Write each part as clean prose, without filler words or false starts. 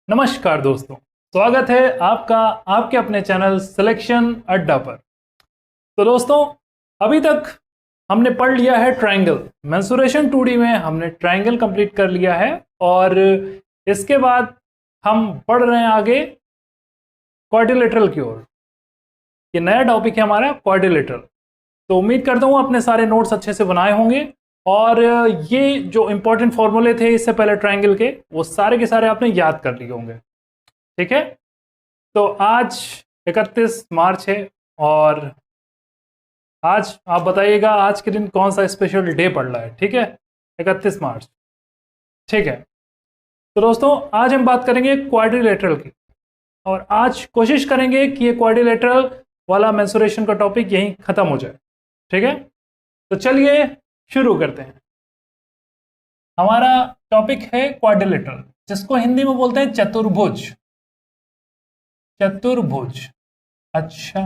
नमस्कार दोस्तों, स्वागत है आपका आपके अपने चैनल सिलेक्शन अड्डा पर। तो दोस्तों, अभी तक हमने पढ़ लिया है ट्रायंगल। मेंसुरेशन 2D में हमने ट्रायंगल कंप्लीट कर लिया है और इसके बाद हम पढ़ रहे हैं आगे क्वाड्रिलेटरल की ओर। ये नया टॉपिक है हमारा क्वाड्रिलेटरल। तो उम्मीद करता हूँ अपने सारे नोट्स अच्छे से बनाए होंगे और ये जो इंपॉर्टेंट फॉर्मूले थे इससे पहले ट्रायंगल के, वो सारे के सारे आपने याद कर लिए होंगे। ठीक है, तो आज 31 मार्च है और आज आप बताइएगा आज के दिन कौन सा स्पेशल डे पड़ रहा है। ठीक है, 31 मार्च। ठीक है, तो दोस्तों आज हम बात करेंगे क्वाड्रिलेटरल की और आज कोशिश करेंगे कि ये क्वाड्रिलेटरल वाला मेंसुरेशन का टॉपिक यहीं खत्म हो जाए। ठीक है, तो चलिए शुरू करते हैं। हमारा टॉपिक है क्वाड्रिलेटरल, जिसको हिंदी में बोलते हैं चतुर्भुज। चतुर्भुज, अच्छा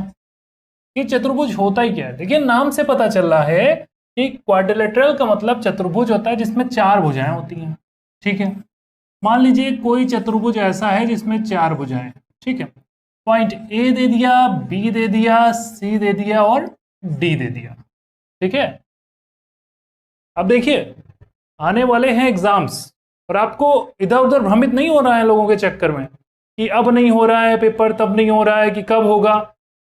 ये चतुर्भुज होता ही क्या है? देखिए नाम से पता चल रहा है कि क्वाड्रिलेटरल का मतलब चतुर्भुज होता है जिसमें चार भुजाएं होती हैं। ठीक है, मान लीजिए कोई चतुर्भुज ऐसा है जिसमें चार भुजाएं हैं। ठीक है, पॉइंट ए दे दिया, बी दे दिया, सी दे दिया और डी दे दिया। ठीक है, अब देखिए आने वाले हैं एग्जाम्स और आपको इधर उधर भ्रमित नहीं हो रहा है लोगों के चक्कर में कि अब नहीं हो रहा है पेपर, तब नहीं हो रहा है कि कब होगा।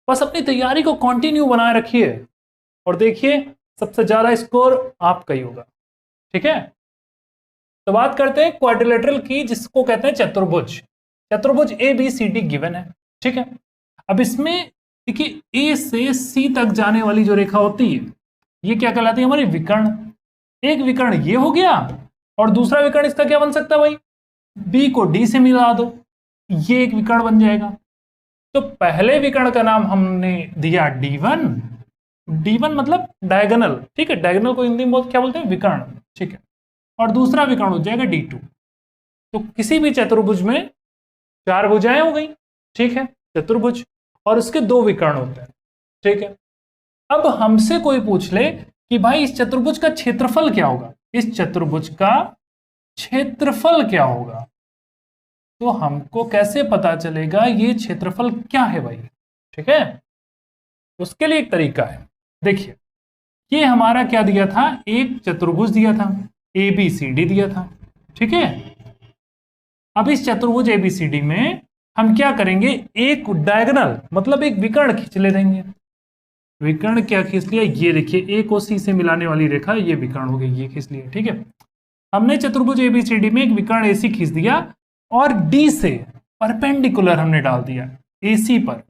बस अपनी तैयारी को कंटिन्यू बनाए रखिए और देखिए सबसे ज्यादा स्कोर आपका ही होगा। ठीक है, तो बात करते हैं क्वाड्रिलेटरल की, जिसको कहते हैं चतुर्भुज। चतुर्भुज A B C D given है। ठीक है, अब इसमें देखिए ए से सी तक जाने वाली जो रेखा होती है ये क्या कहलाती है? हमारी विकर्ण। एक विकर्ण ये हो गया और दूसरा विकर्ण इसका क्या बन सकता है भाई? बी को डी से मिला दो, ये एक विकर्ण बन जाएगा। तो पहले विकर्ण का नाम हमने दिया D1। D1 मतलब डायगोनल। ठीक है, डायगोनल को हिंदी में क्या बोलते हैं? विकर्ण। ठीक है, और दूसरा विकर्ण हो जाएगा D2। तो किसी भी चतुर्भुज में चार भुजाएं हो गई। ठीक है, चतुर्भुज और उसके दो विकर्ण होते हैं। ठीक है, अब हमसे कोई पूछ ले कि भाई इस चतुर्भुज का क्षेत्रफल क्या होगा, इस चतुर्भुज का क्षेत्रफल क्या होगा, तो हमको कैसे पता चलेगा ये क्षेत्रफल क्या है भाई? ठीक है, उसके लिए एक तरीका है। देखिए ये हमारा क्या दिया था? एक चतुर्भुज दिया था, ए बी सी डी दिया था। ठीक है, अब इस चतुर्भुज ए बी सी डी में हम क्या करेंगे? एक डायगोनल मतलब एक विकर्ण खींच ले देंगे। विकर्ण क्या खींच लिया? ये देखिए ए को सी से मिलाने वाली रेखा, ये विकर्ण हो गई, ये खींच लिया। ठीक है, हमने चतुर्भुज एबीसीडी में एक विकर्ण एसी खींच दिया और डी से परपेंडिकुलर हमने डाल दिया एसी पर।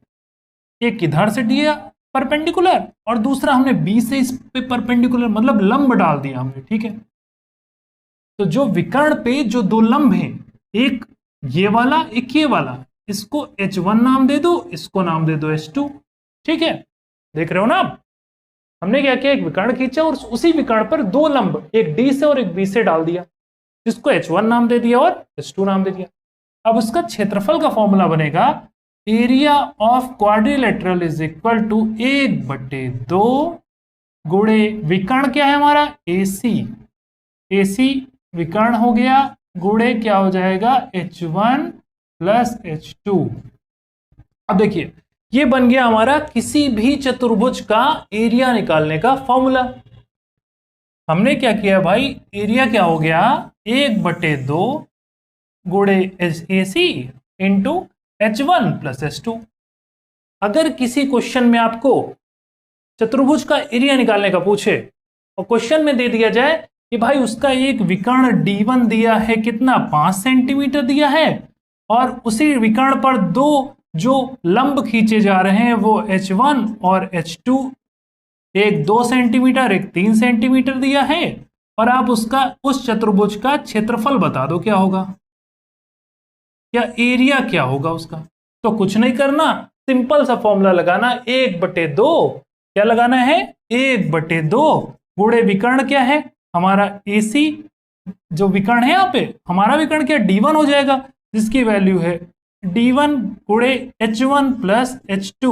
एक इधर से दिया परपेंडिकुलर और दूसरा हमने बी से इस पे परपेंडिकुलर मतलब लंब डाल दिया हमने। ठीक है, तो जो विकर्ण पे जो दो लंब हैं, एक ये वाला एक ये वाला, इसको H1 नाम दे दो, इसको नाम दे दो H2। ठीक है, देख रहे हो ना आप? हमने क्या किया? एक विकर्ण खींचा और उसी विकर्ण पर दो लंब, एक डी से और एक बी से डाल दिया, जिसको H1 नाम दे दिया और H2 नाम दे दिया। अब उसका क्षेत्रफल का फॉर्मूला बनेगा area of quadrilateral is equal to 1/2 गुणे विकर्ण क्या है हमारा? AC। AC विकर्ण हो गया गुणे क्या हो जाएगा? H1 plus H2। अब देखिए ये बन गया हमारा किसी भी चतुर्भुज का एरिया निकालने का फॉर्मूला। हमने क्या किया भाई? एरिया क्या हो गया? 1/2 गुणे AC into H1 plus H2। अगर किसी क्वेश्चन में आपको चतुर्भुज का एरिया निकालने का पूछे और क्वेश्चन में दे दिया जाए कि भाई उसका एक विकर्ण D1 दिया है, कितना? 5 सेंटीमीटर दिया है, और उसी विकर्ण पर दो जो लंब खींचे जा रहे हैं वो H1 और H2, एक 2 सेंटीमीटर एक 3 सेंटीमीटर दिया है, और आप उसका उस चतुर्भुज का क्षेत्रफल बता दो क्या होगा, या एरिया क्या होगा उसका। तो कुछ नहीं करना, सिंपल सा फॉर्मूला लगाना, 1/2। क्या लगाना है? 1/2 गुणे विकर्ण क्या है हमारा? AC। जो विकर्ण है यहाँ पे हमारा विकर्ण क्या? D1 हो जाएगा, जिसकी वैल्यू है D1 गुणे H1 प्लस H2।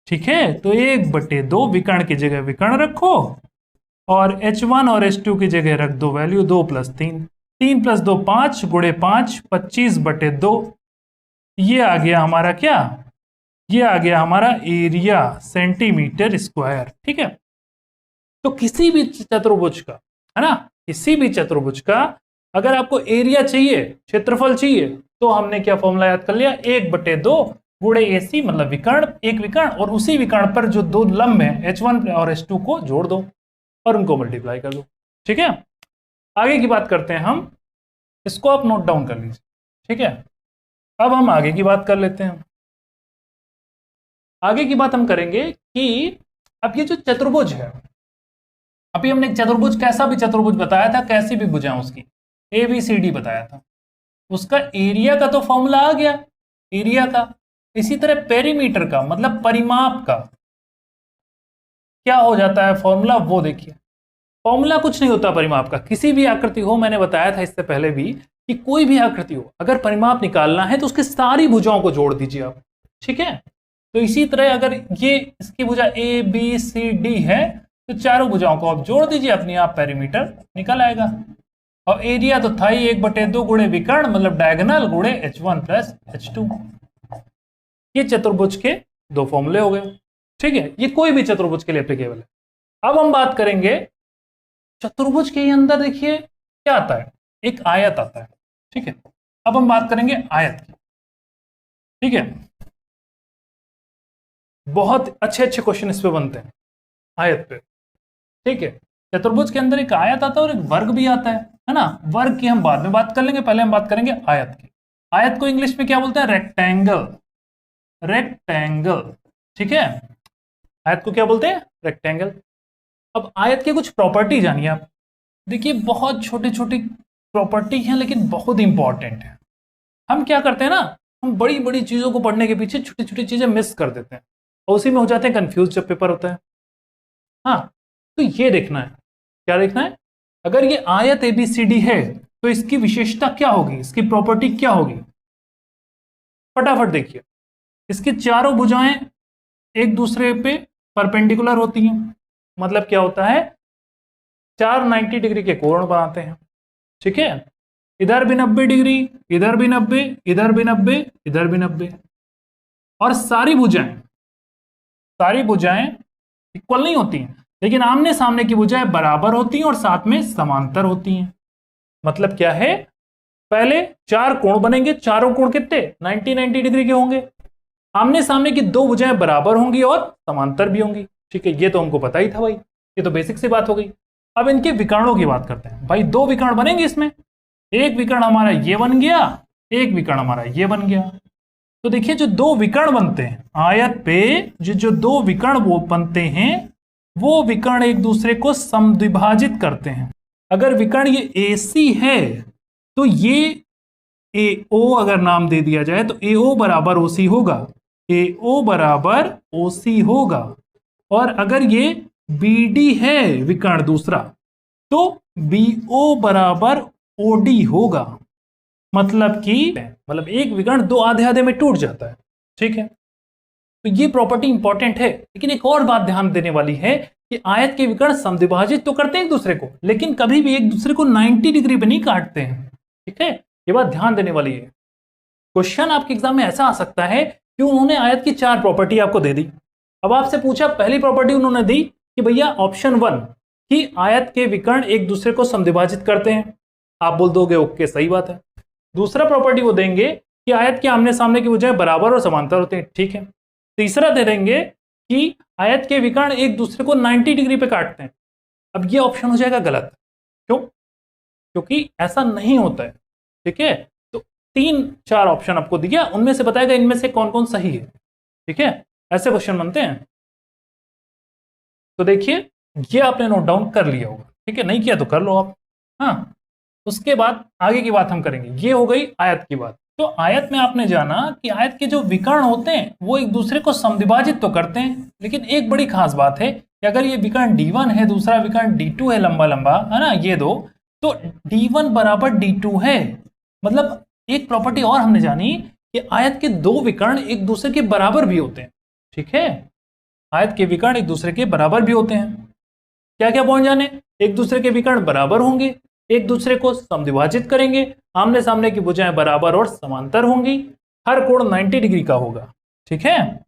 ठीक है, तो 1/2 विकर्ण की जगह विकर्ण रखो और H1 और H2 की जगह रख दो वैल्यू 2 + 3। 3 + 2 5 गुणे 5 25/2। ये आ गया हमारा क्या, ये आ गया हमारा एरिया सेंटीमीटर स्क्वायर। ठीक है, तो किसी भी चतुर्भुज का, है ना, किसी भी चतुर्भुज का अगर आपको एरिया चाहिए, क्षेत्रफल चाहिए, तो हमने क्या फॉर्मूला याद कर लिया, 1/2 गुणे AC मतलब विकर्ण, एक विकर्ण, और उसी विकर्ण पर जो दो लंब है H1 और H2 को जोड़ दो और उनको मल्टीप्लाई कर दो। ठीक है, आगे की बात करते हैं हम, इसको आप नोट डाउन कर लीजिए। ठीक है, अब हम आगे की बात कर लेते हैं। आगे की बात हम करेंगे कि अब ये जो चतुर्भुज है, अभी हमने एक चतुर्भुज, कैसा भी चतुर्भुज बताया था, कैसी भी भुजाएं उसकी ABCD बताया था, उसका एरिया का तो फॉर्मूला आ गया, एरिया का। इसी तरह पेरीमीटर का मतलब परिमाप का क्या हो जाता है फॉर्मूला, वो देखिए। फॉर्मूला कुछ नहीं होता परिमाप का, किसी भी आकृति हो, मैंने बताया था इससे पहले भी कि कोई भी आकृति हो, अगर परिमाप निकालना है तो उसकी सारी भुजाओं को जोड़ दीजिए आप। ठीक है, तो इसी तरह अगर ये इसकी भुजा ABCD है तो चारों भुजाओं को आप जोड़ दीजिए, अपने आप पेरीमीटर निकल आएगा। और एरिया तो था ही 1/2 गुणे विकर्ण मतलब डायगोनल गुणे H1 + H2। ये चतुर्भुज के दो फॉर्मूले हो गए। ठीक है, ये कोई भी चतुर्भुज के लिए एप्लीकेबल है। अब हम बात करेंगे चतुर्भुज के अंदर, देखिए क्या आता है, एक आयत आता है। ठीक है, अब हम बात करेंगे आयत की। ठीक है, बहुत अच्छे अच्छे क्वेश्चन इस पे बनते हैं आयत पे। ठीक है, चतुर्भुज के अंदर एक आयत आता है और एक वर्ग भी आता है ना। वर्ग की हम बाद में बात कर लेंगे, पहले हम बात करेंगे आयत की। आयत को इंग्लिश में क्या बोलते हैं, रेक्टेंगल, रेक्टेंगल। ठीक है, आयत को क्या बोलते हैं, रेक्टेंगल। अब आयत की कुछ प्रॉपर्टी जानिए आप। देखिए बहुत छोटी छोटी प्रॉपर्टी हैं लेकिन बहुत इंपॉर्टेंट है। हम क्या करते हैं ना, हम बड़ी बड़ी चीजों को पढ़ने के पीछे छोटी छोटी चीजें मिस कर देते हैं और उसी में हो जाते हैं कंफ्यूज जब पेपर होता है। हाँ, तो ये देखना है, क्या देखना है, अगर ये आयत ABCD है तो इसकी विशेषता क्या होगी, इसकी प्रॉपर्टी क्या होगी। फटाफट देखिए, इसकी चारों भुजाएं एक दूसरे पे परपेंडिकुलर होती हैं, मतलब क्या होता है, 4 90 डिग्री के कोण बनाते हैं। ठीक है, इधर भी 90 डिग्री, इधर भी 90, इधर भी 90, इधर भी 90, और सारी भुजाएं इक्वल नहीं होती हैं, लेकिन आमने सामने की भुजाएं बराबर होती हैं और साथ में समांतर होती हैं। मतलब क्या है, पहले 4 कोण बनेंगे, चारों कोण कितने 90 90 डिग्री के होंगे, आमने सामने की दो भुजाएं बराबर होंगी और समांतर भी होंगी। ठीक है, ये तो हमको पता ही था भाई, ये तो बेसिक सी बात हो गई। अब इनके विकर्णों की बात करते हैं। भाई दो विकर्ण बनेंगे इसमें, एक विकर्ण हमारा ये बन गया, एक विकर्ण हमारा ये बन गया। तो देखिए जो दो विकर्ण बनते हैं आयत पे, जो दो विकर्ण वो बनते हैं, वो विकर्ण एक दूसरे को समद्विभाजित करते हैं। अगर विकर्ण ये AC है तो ये AO अगर नाम दे दिया जाए तो AO बराबर OC होगा, AO बराबर OC होगा। और अगर ये BD है विकर्ण दूसरा तो BO बराबर OD होगा। मतलब एक विकर्ण दो आधे आधे में टूट जाता है। ठीक है, तो ये प्रॉपर्टी इंपॉर्टेंट है। लेकिन एक और बात ध्यान देने वाली है कि आयत के विकर्ण समद्विभाजित तो करते हैं एक दूसरे को, लेकिन कभी भी एक दूसरे को 90 डिग्री पे नहीं काटते हैं। ठीक है, ये बात ध्यान देने वाली है। क्वेश्चन आपके एग्जाम में ऐसा आ सकता है कि उन्होंने आयत की 4 प्रॉपर्टी आपको दे दी। अब आपसे पूछा, पहली प्रॉपर्टी उन्होंने दी कि भैया ऑप्शन 1 कि आयत के विकर्ण एक दूसरे को समद्विभाजित करते हैं, आप बोल दोगे ओके सही बात है। दूसरा प्रॉपर्टी वो देंगे कि आयत के आमने सामने की भुजाएं बराबर और समांतर होते हैं। ठीक है, तीसरा दे देंगे कि आयत के विकर्ण एक दूसरे को 90 डिग्री पे काटते हैं। अब ये ऑप्शन हो जाएगा गलत। क्यों? क्योंकि ऐसा नहीं होता है। ठीक है, तो 3-4 ऑप्शन आपको दिया, उनमें से बताएगा इनमें से कौन कौन सही है। ठीक है, ऐसे क्वेश्चन बनते हैं। तो देखिए ये आपने नोट डाउन कर लिया होगा। ठीक है, नहीं किया तो कर लो आप। हाँ, उसके बाद आगे की बात हम करेंगे। ये हो गई आयत की बात। तो आयत में आपने जाना कि आयत के जो विकर्ण होते हैं वो एक दूसरे को समद्विभाजित तो करते हैं, लेकिन एक बड़ी खास बात है कि अगर ये विकर्ण D1 है, दूसरा विकर्ण D2 है, लंबा लंबा है ना ये दो, तो D1 बराबर D2 है। मतलब एक प्रॉपर्टी और हमने जानी कि आयत के दो विकर्ण एक दूसरे के बराबर भी होते हैं। ठीक है, आयत के विकर्ण एक दूसरे के बराबर भी होते हैं। क्या क्या पॉइंट जाने, एक दूसरे के विकर्ण बराबर होंगे, एक दूसरे को समद्विभाजित करेंगे, आमने सामने की भुजाएं बराबर और समांतर होंगी, हर कोण 90 डिग्री का होगा, ठीक है।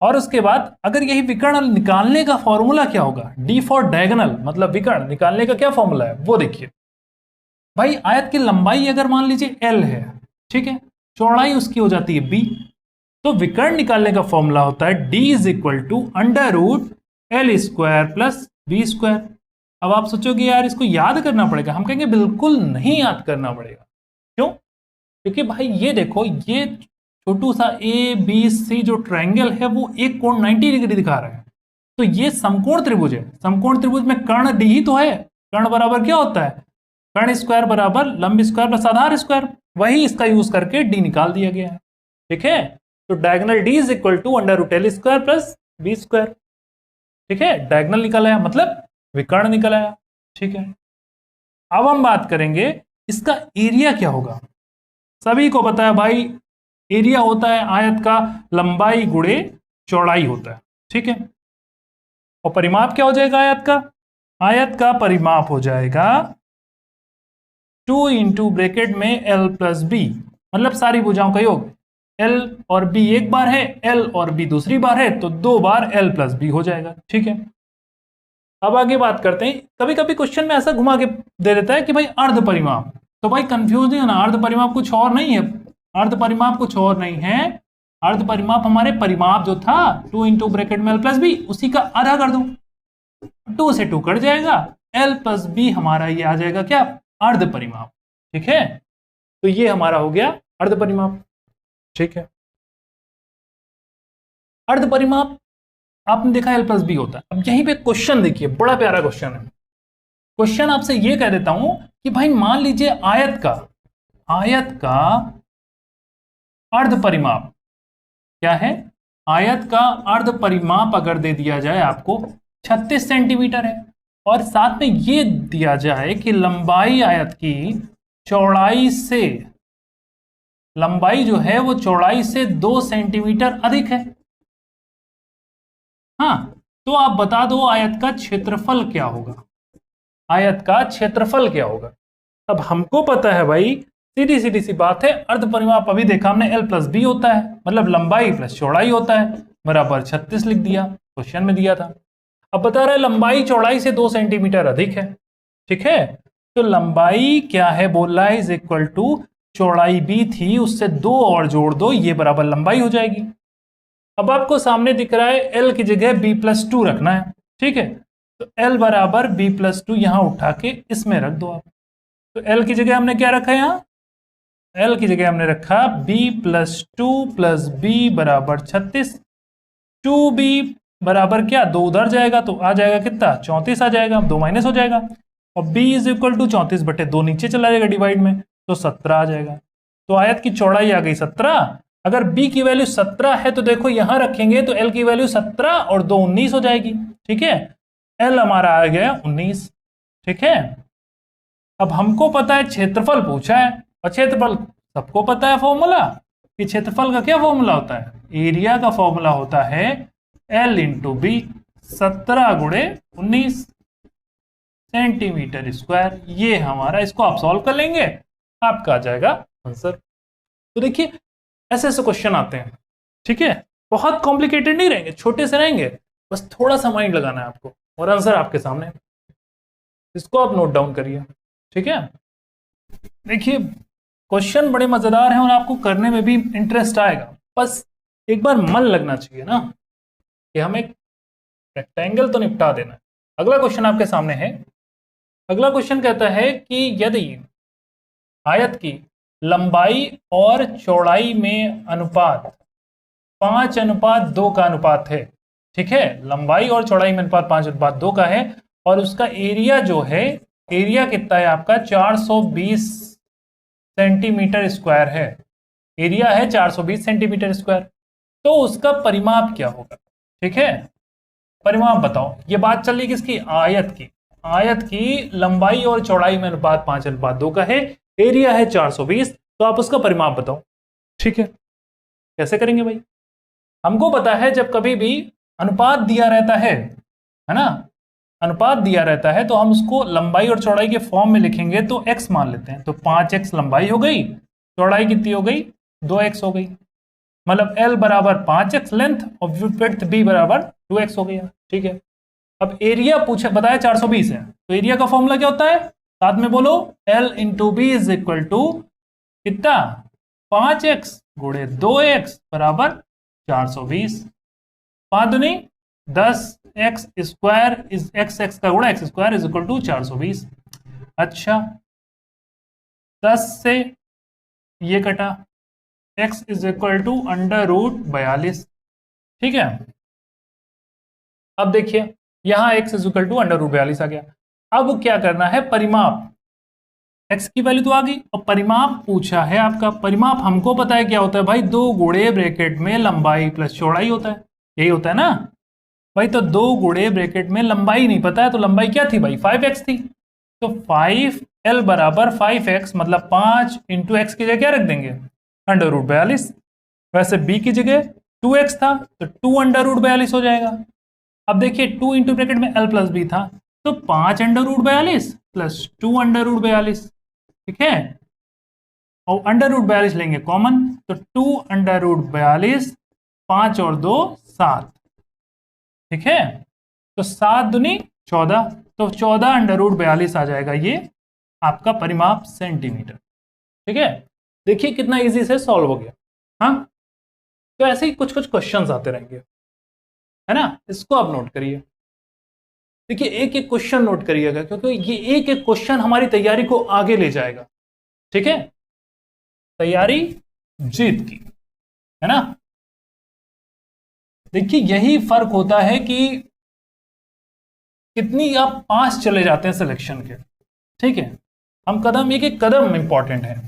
और उसके बाद अगर यही विकर्ण निकालने का फॉर्मूला क्या होगा, डी फॉर डायगोनल, मतलब विकर्ण निकालने का क्या फॉर्मूला है वो देखिए भाई। आयत की लंबाई अगर मान लीजिए एल है, ठीक है, चौड़ाई उसकी हो जाती है बी, तो विकर्ण निकालने का फॉर्मूला होता है D is equal to under root L square plus B square. अब आप सोचोगे यार इसको याद करना पड़ेगा, हम कहेंगे बिल्कुल नहीं याद करना पड़ेगा। क्यों? क्योंकि भाई ये देखो, ये छोटू सा ए बी सी जो ट्रायंगल है वो एक कोण 90 डिग्री दिखा रहा है, तो ये समकोण त्रिभुज है। समकोण त्रिभुज में कर्ण डी ही तो है। कर्ण बराबर क्या होता है, कर्ण स्क्वायर बराबर लंब स्क्वायर प्लस आधार स्क्वायर, वही इसका यूज करके डी निकाल दिया गया है, ठीक है। तो diagonal D is equal to under root L square plus B square, ठीक है। डायगोनल निकल आया मतलब विकर्ण निकल आया, ठीक है। अब हम बात करेंगे इसका एरिया क्या होगा। सभी को पता है भाई, एरिया होता है आयत का लंबाई गुणे चौड़ाई होता है, ठीक है। और परिमाप क्या हो जाएगा आयत का, आयत का परिमाप हो जाएगा 2 इंटू ब्रैकेट में एल प्लस बी, मतलब सारी भुजाओं का योग। एल और बी एक बार है, एल और बी दूसरी बार है, तो 2 बार एल प्लस बी हो जाएगा, ठीक है। अब आगे बात करते हैं, कभी कभी क्वेश्चन में ऐसा घुमा के दे देता है कि भाई अर्ध परिमाप, तो भाई कंफ्यूज नहीं होना, अर्ध परिमाप कुछ और नहीं है। अर्ध परिमाप कुछ और नहीं है, अर्ध परिमाप हमारे परिमाप जो था 2 इंटू ब्रैकेट में एल प्लस बी, उसी का आधा कर दो, 2 से 2 कट जाएगा, एल प्लस बी हमारा ये आ जाएगा क्या, अर्ध परिमाप, ठीक है। तो ये हमारा हो गया अर्ध परिमाप, ठीक है। अर्ध परिमाप आपने देखा एल प्लस बी होता है। अब यहीं पे क्वेश्चन देखिए, बड़ा प्यारा क्वेश्चन है। क्वेश्चन आपसे ये कह देता हूं कि भाई मान लीजिए आयत का अर्ध परिमाप क्या है, आयत का अर्ध परिमाप अगर दे दिया जाए आपको 36 सेंटीमीटर है, और साथ में ये दिया जाए कि लंबाई आयत की चौड़ाई से, लंबाई जो है वो चौड़ाई से 2 सेंटीमीटर अधिक है, हाँ, तो आप बता दो आयत का क्षेत्रफल क्या होगा, आयत का क्षेत्रफल क्या होगा। अब हमको पता है भाई, सीधी सीधी सी बात है, अर्ध परिमाप अभी देखा हमने एल प्लस बी होता है, मतलब लंबाई प्लस चौड़ाई होता है, बराबर 36 लिख दिया, क्वेश्चन में दिया था। अब बता रहे लंबाई चौड़ाई से 2 सेंटीमीटर अधिक है, ठीक है। तो लंबाई क्या है बोल रहा है, इज इक्वल टू चौड़ाई बी थी उससे 2 और जोड़ दो, ये बराबर लंबाई हो जाएगी। अब आपको सामने दिख रहा है एल की जगह बी प्लस 2 रखना है, ठीक है। तो एल बराबर बी प्लस 2 यहां उठा के इसमें रख दो आप। तो एल की जगह हमने क्या रखा है, यहां एल की जगह हमने रखा बी प्लस 2 प्लस बी बराबर 36। 2b बराबर क्या, 2 उधर जाएगा तो आ जाएगा कितना, 34 आ जाएगा, 2 माइनस हो जाएगा, और b इज इक्वल टू 34 बटे 2 नीचे चला जाएगा डिवाइड में, तो 17 आ जाएगा। तो आयत की चौड़ाई आ गई 17। अगर b की वैल्यू 17 है तो देखो यहां रखेंगे तो l की वैल्यू 17 और 2 19 हो जाएगी, ठीक है। l हमारा आ गया 19, ठीक है। अब हमको पता है क्षेत्रफल पूछा है, और क्षेत्रफल सबको पता है फॉर्मूला, कि क्षेत्रफल का क्या फॉर्मूला होता है, एरिया का फॉर्मूला होता है L इंटू बी, 17 गुणे 19 सेंटीमीटर स्क्वायर। ये हमारा, इसको आप सॉल्व कर लेंगे, आपका आ जाएगा आंसर। तो देखिए ऐसे ऐसे क्वेश्चन आते हैं, ठीक है, बहुत कॉम्प्लिकेटेड नहीं रहेंगे, छोटे से रहेंगे, बस थोड़ा सा माइंड लगाना है आपको, और आंसर आपके सामने, इसको आप नोट डाउन करिए, ठीक है। देखिए क्वेश्चन बड़े मजेदार हैं और आपको करने में भी इंटरेस्ट आएगा, बस एक बार मन लगना चाहिए ना कि हमें रेक्टेंगल तो निपटा देना है। अगला क्वेश्चन आपके सामने है। अगला क्वेश्चन कहता है कि यदि आयत की लंबाई और चौड़ाई में अनुपात 5:2 का अनुपात है, ठीक है, लंबाई और चौड़ाई में अनुपात 5:2 का है, और उसका एरिया जो है, एरिया कितना है आपका 420 सेंटीमीटर स्क्वायर है, एरिया है 420 सेंटीमीटर स्क्वायर, तो उसका परिमाप क्या होगा, ठीक है। परिमाप बताओ, ये बात चल रही किसकी, आयत की। आयत की लंबाई और चौड़ाई में अनुपात 5:2 का है, एरिया है 420, तो आप उसका परिमाप बताओ, ठीक है। कैसे करेंगे भाई, हमको पता है जब कभी भी अनुपात दिया रहता है ना, अनुपात दिया रहता है तो हम उसको लंबाई और चौड़ाई के फॉर्म में लिखेंगे तो x मान लेते हैं। तो 5x लंबाई हो गई, चौड़ाई कितनी हो गई, 2x हो गई। मतलब l बराबर 5x लेंथ और विड्थ b बराबर 2x हो गया। ठीक है, अब एरिया पूछा बताया 420 है, तो एरिया का फॉर्मूला क्या होता है, साथ में बोलो, l into B is equal to कितना, 5x गुणे 2x बराबर 420। 5 दूनी 10x स्क्वायर इज x का गुणा x square is equal to 420। अच्छा 10 से ये कटा, x इज इक्वल टू √42। ठीक है, अब देखिए यहां x इज इक्वल टू √42 आ गया। अब क्या करना है, परिमाप, x की वैल्यू तो आ गई और परिमाप पूछा है आपका। परिमाप हमको पता है क्या होता है भाई, 2 गुणे ब्रैकेट में लंबाई प्लस चौड़ाई होता है, यही होता है ना भाई। तो 2 गुणे ब्रैकेट में लंबाई नहीं पता है, तो लंबाई क्या थी भाई, 5x थी। तो 5l बराबर 5x मतलब 5 इंटू एक्स की जगह क्या रख देंगे, √42। वैसे b की जगह 2x था तो 2 √42 हो जाएगा। अब देखिए 2 इंटू ब्रैकेट में l प्लस b था, तो 5 √42 प्लस 2 √42। ठीक है, और √42 लेंगे कॉमन, तो 2 √42, 5 और 2 7। ठीक है, तो 7 दूनी 14, तो 14 √42 आ जाएगा ये आपका परिमाप सेंटीमीटर। ठीक है, देखिए कितना इजी से सॉल्व हो गया। हाँ, तो ऐसे ही कुछ कुछ क्वेश्चंस आते रहेंगे, है ना, इसको आप नोट करिए। देखिए एक एक क्वेश्चन नोट करिएगा, क्योंकि ये एक एक क्वेश्चन हमारी तैयारी को आगे ले जाएगा। ठीक है, तैयारी जीत की, है ना। देखिए यही फर्क होता है कि कितनी आप पास चले जाते हैं सिलेक्शन के। ठीक है, हम कदम एक एक कदम इंपॉर्टेंट है।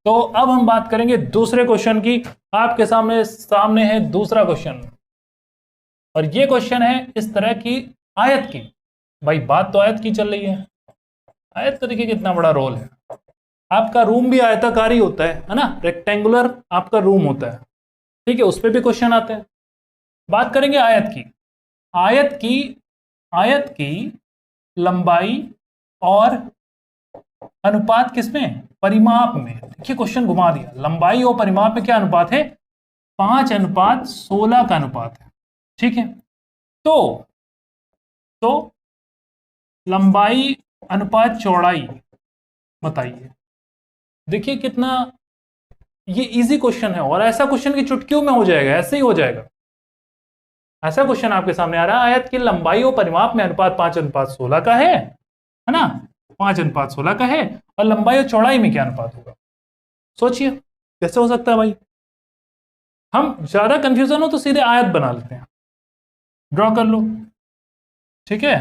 तो अब हम बात करेंगे दूसरे क्वेश्चन की। आपके सामने है दूसरा क्वेश्चन, और ये क्वेश्चन है इस तरह की, आयत की। भाई बात तो आयत की चल रही है, आयत का देखिए कितना बड़ा रोल है। आपका रूम भी आयताकार ही होता है ना, रेक्टेंगुलर आपका रूम होता है। ठीक है, उस पर भी क्वेश्चन आते हैं। बात करेंगे आयत की। आयत की लंबाई और अनुपात किसमें, परिमाप में। देखिए क्वेश्चन घुमा दिया, लंबाई और परिमाप में क्या अनुपात है, 5:16 का अनुपात है। ठीक है, तो लंबाई अनुपात चौड़ाई बताइए। देखिए कितना ये इजी क्वेश्चन है, और ऐसा क्वेश्चन की चुटकियों में हो जाएगा, ऐसे ही हो जाएगा। ऐसा क्वेश्चन आपके सामने आ रहा है, आयत की लंबाई और परिमाप में अनुपात 5:16 का है ना, 5:16 का है, और लंबाई और चौड़ाई में क्या अनुपात होगा। सोचिए कैसे हो सकता है भाई। हम ज्यादा कंफ्यूजन हो तो सीधे आयत बना लेते हैं, ड्रॉ कर लो। ठीक है,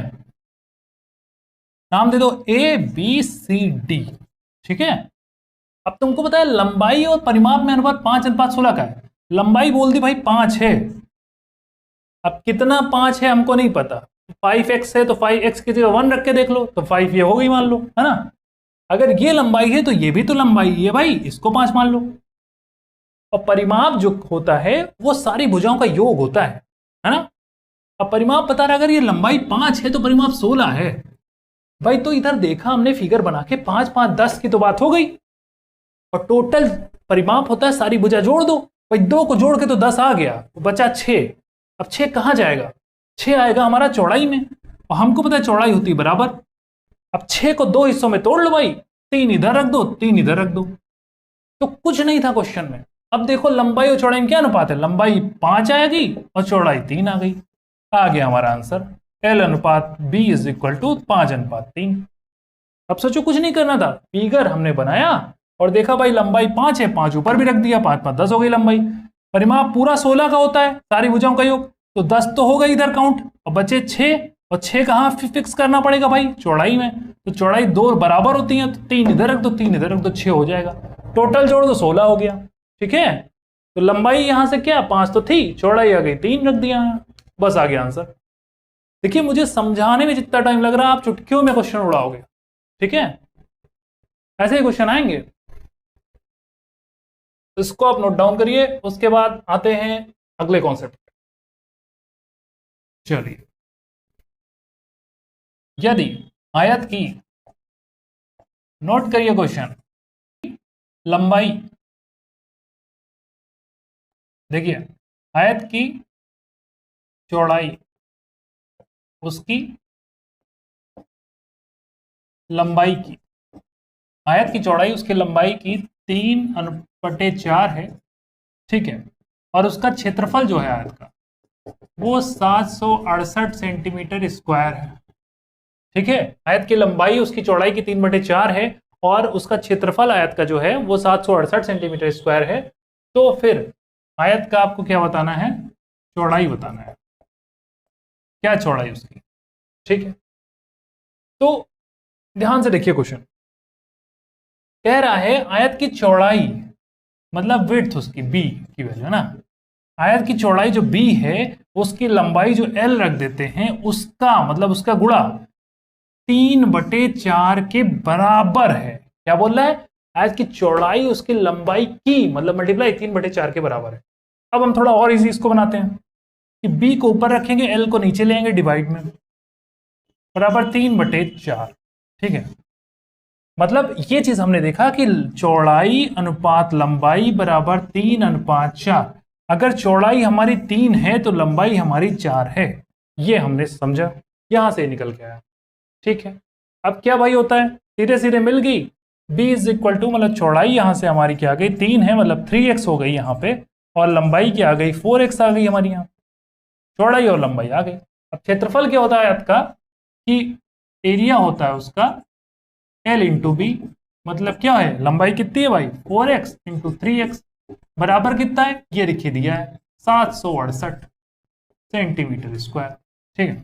नाम दे दो ABCD। ठीक है, अब तुमको पता है लंबाई और परिमाप में अनुपात 5:16 का है। लंबाई बोल दी भाई 5 है, अब कितना 5 है हमको नहीं पता। 5x है तो 5x की जगह 1 रख के देख लो, तो 5 ये हो गई मान लो, है ना। अगर ये लंबाई है तो ये भी तो लंबाई है भाई, इसको 5 मान लो। और परिमाप जो होता है वो सारी भुजाओं का योग होता है ना। अब परिमाप बता रहा अगर ये लंबाई 5 है तो परिमाप 16 है भाई। तो इधर देखा हमने फिगर बना के, 5 5 10 की तो बात हो गई, और टोटल परिमाप होता है सारी भुजा जोड़ दो भाई, 2 को जोड़ के तो 10 आ गया, तो बचा 6। अब 6 कहां जाएगा, 6 आएगा हमारा चौड़ाई में, और हमको पता है चौड़ाई होती है बराबर। अब 6 को 2 हिस्सों में तोड़ लो भाई, 3 इधर रख दो 3 इधर रख दो, तो कुछ नहीं था क्वेश्चन में। अब देखो लंबाई और चौड़ाई में क्या अनुपात है, लंबाई 5 आएगी और चौड़ाई 3 आ गई, आ गया हमारा answer L/B is equal to 5:3। अब सोचो कुछ नहीं करना था, फिगर हमने बनाया और देखा भाई लंबाई 5 है, 5 ऊपर भी रख दिया, 5 5 10 हो गई लंबाई। परिमाप पूरा 16 का होता है, सारी भुजाओं का योग, तो 10 तो हो गई इधर काउंट, और बचे 6, और 6 कहां फिक्स करना पड़ेगा भाई, चौड़ाई में। तो चौड़ाई 2 बराबर होती है, तो 3 इधर रख दो 3 इधर रख दो, 6 हो जाएगा। टोटल जोड़ दो 16 हो गया। ठीक है, तो लंबाई यहां से क्या 5 तो थी, चौड़ाई आ गई 3 रख दिया, बस आ गया आंसर। देखिए मुझे समझाने में जितना टाइम लग रहा है आप चुटकियों में क्वेश्चन उड़ाओगे। ठीक है, ऐसे ही क्वेश्चन आएंगे, इसको आप नोट डाउन करिए। उसके बाद आते हैं अगले कॉन्सेप्ट। चलिए, यदि आयत की, नोट करिए क्वेश्चन, लंबाई, देखिए आयत की चौड़ाई उसकी लंबाई की, आयत की चौड़ाई उसकी लंबाई की 3/4 है, ठीक है, और उसका क्षेत्रफल जो है आयत का वो 768 सेंटीमीटर स्क्वायर है, ठीक है। आयत की लंबाई उसकी चौड़ाई की 3/4 है और उसका क्षेत्रफल आयत का जो है वो 768 सेंटीमीटर स्क्वायर है। तो फिर आयत का आपको क्या बताना है, चौड़ाई बताना है, क्या चौड़ाई उसकी, ठीक है। तो ध्यान से देखिए क्वेश्चन, कह रहा है आयत की चौड़ाई मतलब विड्थ उसकी बी की वैल्यू है ना, आयत की चौड़ाई जो बी है उसकी लंबाई जो एल रख देते हैं उसका मतलब उसका गुणा 3/4 के बराबर है। क्या बोल रहा है, आयत की चौड़ाई उसकी लंबाई की मतलब मल्टीप्लाई 3/4 के बराबर है। अब हम थोड़ा और इजी इसको बनाते हैं कि बी को ऊपर रखेंगे, एल को नीचे लेंगे, डिवाइड में बराबर 3/4, ठीक है। मतलब ये चीज हमने देखा कि चौड़ाई अनुपात लंबाई बराबर 3/4। अगर चौड़ाई हमारी 3 है तो लंबाई हमारी 4 है, ये हमने समझा, यहां से निकल के आया, ठीक है। अब क्या भाई होता है, सीधे सीधे मिल गई, b इज इक्वल टू मतलब चौड़ाई यहां से हमारी क्या आ गई 3 है मतलब 3x हो गई यहां पे, और लंबाई क्या आ गई 4x आ गई हमारी, यहां चौड़ाई और लंबाई आ गई। अब क्षेत्रफल क्या होता है आयत का, कि एरिया होता है उसका L इंटू बी, मतलब क्या है लंबाई कितनी है भाई 4x इंटू 3x बराबर कितना है, ये लिखी दिया है 768 सेंटीमीटर स्क्वायर, ठीक है।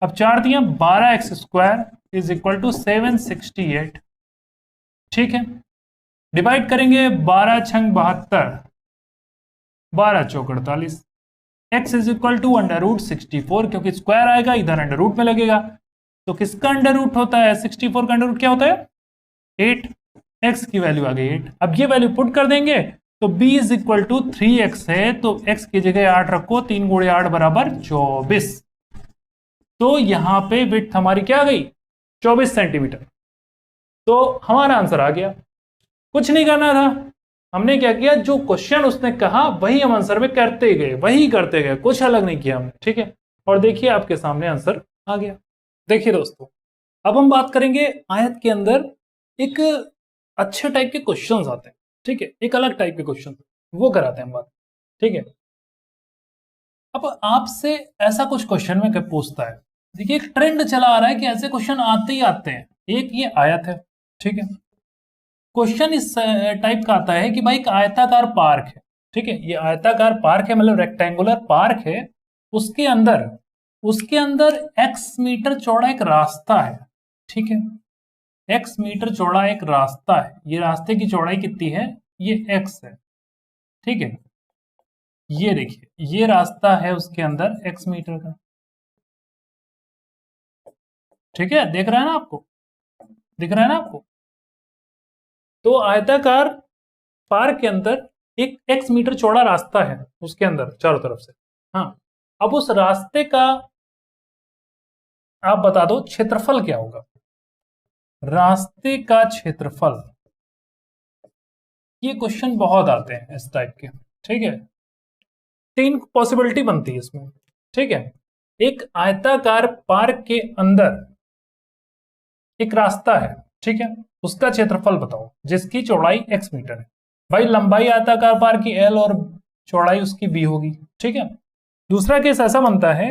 अब 4 दिया 12x square is equal to 768, ठीक है। डिवाइड करेंगे 12 छंग 72, 12 चौक 48, x इज इक्वल टू √64, क्योंकि स्क्वायर आएगा इधर अंडर रूट में लगेगा, तो किसका अंडर रूट होता है 64 का अंडर रूट क्या होता है 8, x की वैल्यू आ गई 8। अब ये वैल्यू पुट कर देंगे तो b is equal to 3x है, तो x की जगह 8 रखो, 3 गुणे 8 बराबर 24, तो यहां पे विड्थ हमारी क्या आ गई 24 सेंटीमीटर। तो हमारा आंसर आ गया, कुछ नहीं करना था, हमने क्या किया जो क्वेश्चन उसने कहा वही हम आंसर में करते गए, वही करते गए, कुछ अलग नहीं किया हमने, ठीक है। और देखिए आपके सामने आंसर आ गया। देखिए दोस्तों, अब हम बात करेंगे आयत के अंदर एक अच्छे टाइप के क्वेश्चंस आते हैं, ठीक है, एक अलग टाइप के क्वेश्चन वो कराते हैं हम बात, ठीक है। अब आपसे ऐसा कुछ क्वेश्चन में क्या पूछता है, देखिए एक ट्रेंड चला आ रहा है कि ऐसे क्वेश्चन आते ही आते हैं। एक ये आयत है, ठीक है, क्वेश्चन इस टाइप का आता है कि भाई एक आयताकार पार्क है, ठीक है, ये आयताकार पार्क है मतलब रेक्टेंगुलर पार्क है, उसके अंदर x मीटर चौड़ा एक रास्ता है, ठीक है, x मीटर चौड़ा एक रास्ता है, ये रास्ते की चौड़ाई कितनी है, ये x है, ठीक है। ये देखिए ये रास्ता है उसके अंदर x मीटर का, ठीक है, देख रहा है ना आपको, दिख रहा है ना आपको। तो आयताकार पार्क के अंदर एक x मीटर चौड़ा रास्ता है उसके अंदर चारों तरफ से, हाँ। अब उस रास्ते का आप बता दो क्षेत्रफल क्या होगा, रास्ते का क्षेत्रफल, ये क्वेश्चन बहुत आते हैं इस टाइप के, ठीक है। 3 पॉसिबिलिटी बनती है इसमें, ठीक है। एक आयताकार पार्क के अंदर एक रास्ता है, ठीक है, उसका क्षेत्रफल बताओ जिसकी चौड़ाई x मीटर है, भाई लंबाई आयताकार पार्क की l और चौड़ाई उसकी b होगी, ठीक है। दूसरा केस ऐसा बनता है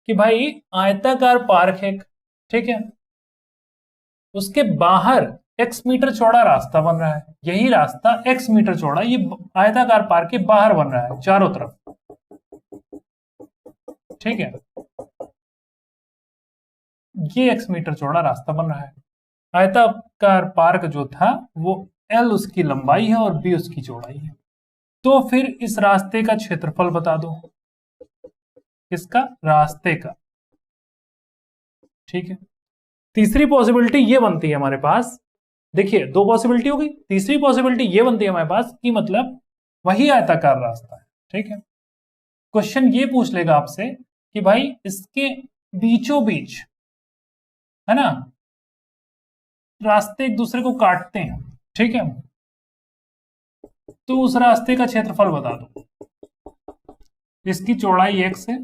कि भाई आयताकार पार्क है, ठीक है, उसके बाहर x मीटर चौड़ा रास्ता बन रहा है, यही रास्ता x मीटर चौड़ा ये आयताकार पार्क के बाहर बन रहा है चारों तरफ, ठीक है, ये x मीटर चौड़ा रास्ता बन रहा है। आयताकार पार्क जो था वो l उसकी लंबाई है और b उसकी चौड़ाई है, तो फिर इस रास्ते का क्षेत्रफल बता दो, इसका रास्ते का, ठीक है। तीसरी पॉसिबिलिटी ये बनती है हमारे पास, देखिए 2 पॉसिबिलिटी हो गई, तीसरी पॉसिबिलिटी ये बनती है हमारे पास कि मतलब वही आयताकार रास्ता है, ठीक है। क्वेश्चन ये पूछ लेगा आपसे कि भाई इसके बीचों बीच है ना रास्ते एक दूसरे को काटते हैं, ठीक है, तो उस रास्ते का क्षेत्रफल बता दो। इसकी चौड़ाई x है,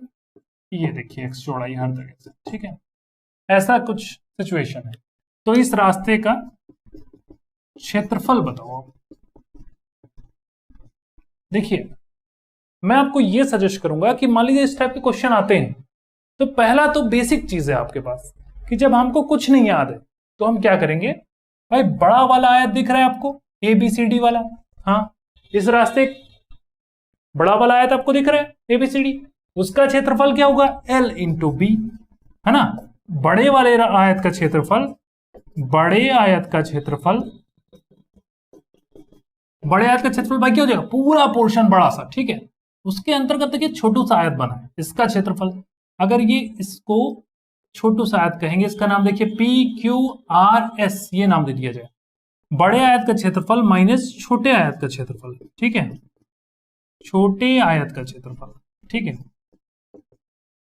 ये देखिए x चौड़ाई हर जगह से, ठीक है, ऐसा कुछ सिचुएशन है। तो इस रास्ते का क्षेत्रफल बताओ आप। देखिए मैं आपको ये सजेस्ट करूंगा कि मान लीजिए इस टाइप के क्वेश्चन आते हैं, तो पहला तो बेसिक चीज है आपके पास कि जब हमको कुछ नहीं याद है तो हम क्या करेंगे, भाई बड़ा वाला आयत दिख रहा है आपको, ABCD वाला, हाँ इस रास्ते बड़ा वाला आयत आपको दिख रहा है ABCD, उसका क्षेत्रफल क्या होगा L इंटू बी, है ना, बड़े वाले आयत का क्षेत्रफल, बड़े आयत का क्षेत्रफल, बड़े आयत का क्षेत्रफल भाई क्या हो जाएगा, पूरा पोर्शन बड़ा सा, ठीक है, उसके अंतर्गत देखिए छोटू सा आयत बना है, इसका क्षेत्रफल, अगर ये इसको छोटू सा आयत कहेंगे, इसका नाम देखिए PQRS, ये नाम दे दिया जाए, बड़े आयत का क्षेत्रफल माइनस छोटे आयत का क्षेत्रफल, ठीक है, छोटे आयत का क्षेत्रफल, ठीक है।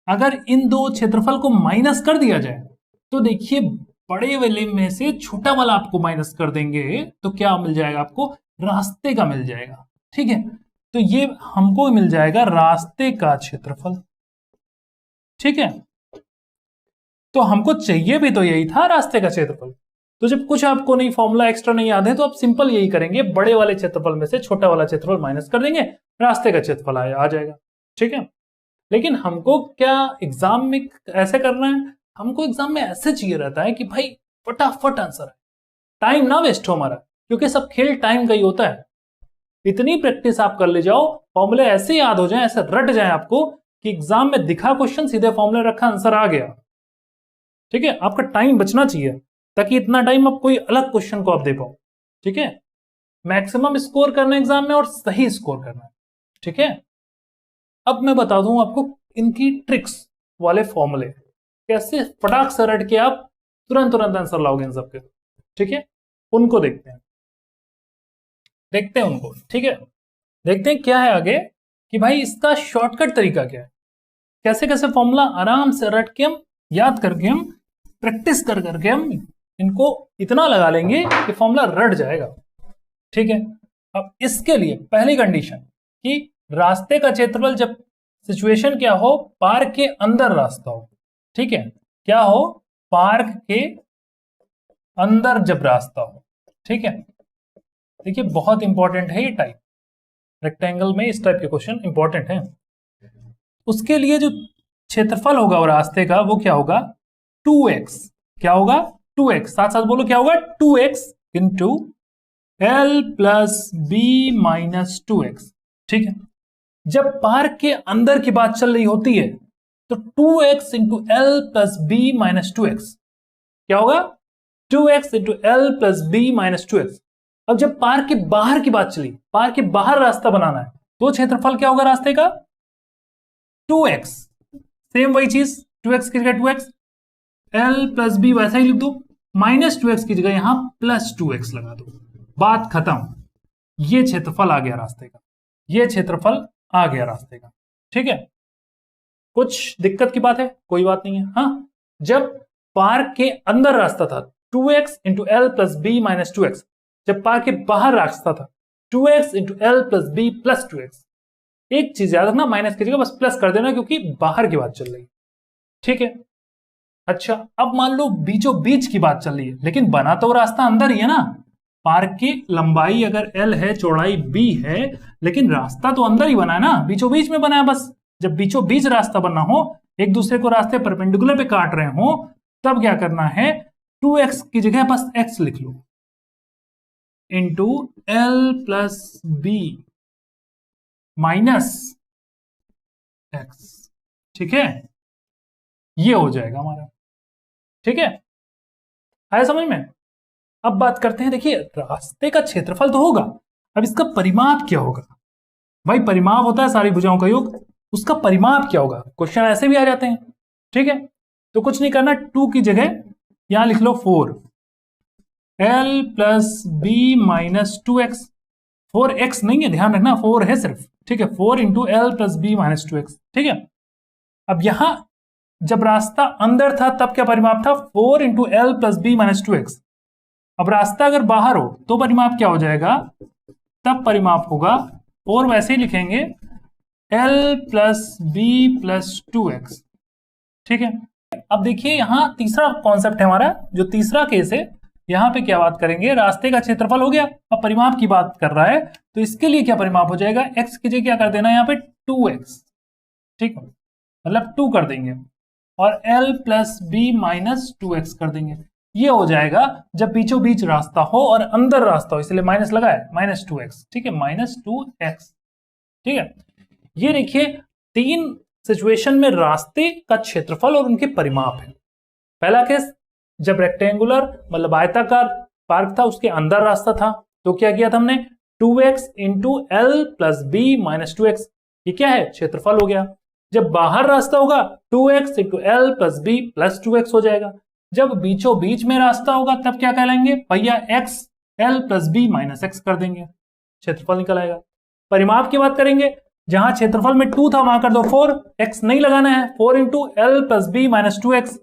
अगर इन दो क्षेत्रफल को माइनस कर दिया जाए तो देखिए बड़े वाले में से छोटा वाला आपको माइनस कर देंगे तो क्या मिल जाएगा आपको, रास्ते का मिल जाएगा, ठीक है, तो ये हमको मिल जाएगा रास्ते का क्षेत्रफल, ठीक है। तो हमको चाहिए भी तो यही था, रास्ते का क्षेत्रफल। तो जब कुछ आपको नहीं फॉर्मूला एक्स्ट्रा नहीं याद है तो आप सिंपल यही करेंगे, बड़े वाले क्षेत्रफल में से छोटा वाला क्षेत्रफल माइनस कर देंगे, रास्ते का क्षेत्रफल आ जाएगा, ठीक है। लेकिन हमको क्या एग्जाम में ऐसे करना है, हमको एग्जाम में ऐसे चाहिए रहता है कि भाई फटाफट आंसर है, टाइम ना वेस्ट हो हमारा, क्योंकि सब खेल टाइम का ही होता है। इतनी प्रैक्टिस आप कर ले जाओ, फॉर्मूले ऐसे याद हो जाए, ऐसे रट जाए आपको कि एग्जाम में दिखा क्वेश्चन, सीधे फॉर्मूले रखा, आंसर आ गया, ठीक है। आपका टाइम बचना चाहिए ताकि इतना टाइम आप कोई अलग क्वेश्चन को आप दे पाओ, ठीक है। मैक्सिमम स्कोर करना एग्जाम में और सही स्कोर करना, ठीक है। अब मैं बता दूं आपको इनकी ट्रिक्स वाले फॉर्मूले, कैसे फटाक से रट के आप तुरंत तुरंत आंसर लाओगे इन सबके, ठीक है। उनको देखते हैं उनको, ठीक है। देखते हैं क्या है आगे कि भाई इसका शॉर्टकट तरीका क्या है, कैसे कैसे फॉर्मूला आराम से रट के हम याद करके, हम प्रैक्टिस कर करके हम इनको इतना लगा लेंगे कि फॉर्मूला रट जाएगा, ठीक है। अब इसके लिए पहली कंडीशन कि रास्ते का क्षेत्रफल, जब सिचुएशन क्या हो, पार्क के अंदर रास्ता हो, ठीक है, क्या हो, पार्क के अंदर जब रास्ता हो, ठीक है। देखिए बहुत इंपॉर्टेंट है ये टाइप, रेक्टेंगल में इस टाइप के क्वेश्चन इंपॉर्टेंट है। उसके लिए जो क्षेत्रफल होगा वो रास्ते का, वो क्या होगा, 2x, क्या होगा 2x, साथ साथ बोलो क्या होगा, 2x into L plus B minus 2x, ठीक है। जब पार्क के अंदर की बात चल रही होती है तो 2x into L plus B minus 2x क्या होगा, 2x into L plus B minus 2x। अब जब पार्क के बाहर की बात चली, पार्क के बाहर रास्ता बनाना है, तो क्षेत्रफल क्या होगा रास्ते का, 2x, सेम वही चीज, 2x की जगह 2x, L प्लस बी वैसा ही लिख दो, माइनस 2x की जगह यहां प्लस 2x लगा दो, बात खत्म। ये क्षेत्रफल आ गया रास्ते का, ये क्षेत्रफल आ गया रास्ते का, ठीक है। कुछ दिक्कत की बात है, कोई बात नहीं है, हाँ। जब पार्क के अंदर रास्ता था 2x into L plus B minus 2x, जब पार्क के बाहर रास्ता था 2x into L plus B plus 2x। एक चीज याद रखना, माइनस की जगह बस प्लस कर देना क्योंकि बाहर की बात चल रही है, ठीक है। अच्छा अब मान लो बीचों बीच की बात चल रही है, लेकिन बना तो रास्ता अंदर ही है ना, पार्क की लंबाई अगर L है, चौड़ाई B है, लेकिन रास्ता तो अंदर ही बना है ना, बीचों बीच में बना है बस। जब बीचों बीच रास्ता बनना हो, एक दूसरे को रास्ते परपेंडिकुलर पे काट रहे हो, तब क्या करना है, 2x की जगह बस x लिख लो, into L plus B minus x, ठीक है, ये हो जाएगा हमारा, ठीक है, आया समझ में। अब बात करते हैं, देखिए रास्ते का क्षेत्रफल तो होगा, अब इसका परिमाप क्या होगा, भाई परिमाप होता है सारी भुजाओं का योग, उसका परिमाप क्या होगा, क्वेश्चन ऐसे भी आ जाते हैं, ठीक है। तो कुछ नहीं करना, 2 की जगह यहां लिख लो 4, L plus B minus 2x, 4x नहीं है, ध्यान रखना 4 है सिर्फ, ठीक है, 4 into L plus B minus 2x, ठीक है। अब यहां जब रास्ता अंदर था तब क्या परिमाप था, 4 into L plus B minus 2x। अब रास्ता अगर बाहर हो तो परिमाप क्या हो जाएगा, तब परिमाप होगा, और वैसे ही लिखेंगे L plus B plus 2x। ठीक है। अब देखिए यहां तीसरा कॉन्सेप्ट है हमारा, जो तीसरा केस है, यहां पे क्या बात करेंगे, रास्ते का क्षेत्रफल हो गया, अब परिमाप की बात कर रहा है, तो इसके लिए क्या परिमाप हो जाएगा, x की जगह क्या कर देना यहाँ पे 2x। ठीक है, मतलब 2 कर देंगे, और l plus B minus 2x कर देंगे। ये हो जाएगा जब बीचों बीच रास्ता हो और अंदर रास्ता हो, इसलिए माइनस लगा है, माइनस 2x। ठीक है, माइनस 2x। ठीक है, ये देखिए 3 सिचुएशन में रास्ते का क्षेत्रफल और उनके परिमाप है। पहला केस जब रेक्टेंगुलर मतलब आयताकार पार्क था, उसके अंदर रास्ता था, तो क्या किया था हमने, 2x into L plus B minus 2x, ये क्या है, क्षेत्रफल हो गया। जब बाहर रास्ता होगा 2x into L plus B plus 2x हो जाएगा। जब बीचों बीच में रास्ता होगा तब क्या कहलाएंगे भैया, x L plus B minus x कर देंगे, क्षेत्रफल निकल आएगा। परिमाप की बात करेंगे, जहां क्षेत्रफल में 2 था वहां कर दो 4, x नहीं लगाना है, 4 into L plus B minus 2x।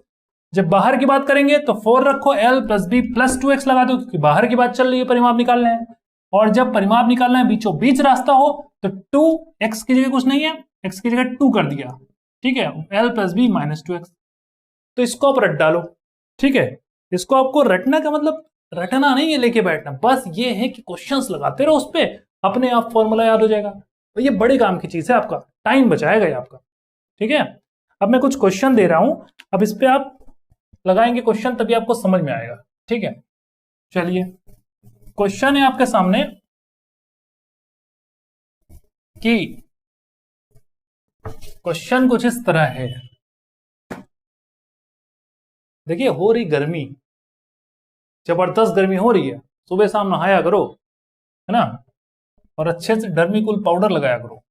जब बाहर की बात करेंगे तो 4 रखो, L plus B plus 2x लगा दो, क्योंकि बाहर की बात चल रही है, परिमाप निकालना है। और जब परिमाप निकालना है बीचों बीच रास्ता हो तो 2 x की जगह कुछ नहीं है, x की जगह 2 कर दिया। ठीक है, L plus B minus 2x। तो इसको आप रट डालो। ठीक है, इसको आपको रटना का मतलब रटना नहीं है लेके बैठना, बस ये है कि क्वेश्चंस लगाते रहो, उस पर अपने आप फॉर्मूला याद हो जाएगा। तो ये बड़े काम की चीज है, आपका टाइम बचाएगा ये आपका। ठीक है, अब मैं कुछ क्वेश्चन दे रहा हूं, अब इस पे आप लगाएंगे क्वेश्चन, तभी आपको समझ में आएगा। ठीक है, चलिए क्वेश्चन है आपके सामने कि क्वेश्चन कुछ इस तरह है। देखिए हो रही गर्मी, जबरदस्त गर्मी हो रही है, सुबह शाम नहाया करो, है ना, और अच्छे से डर्मीकूल पाउडर लगाया करो।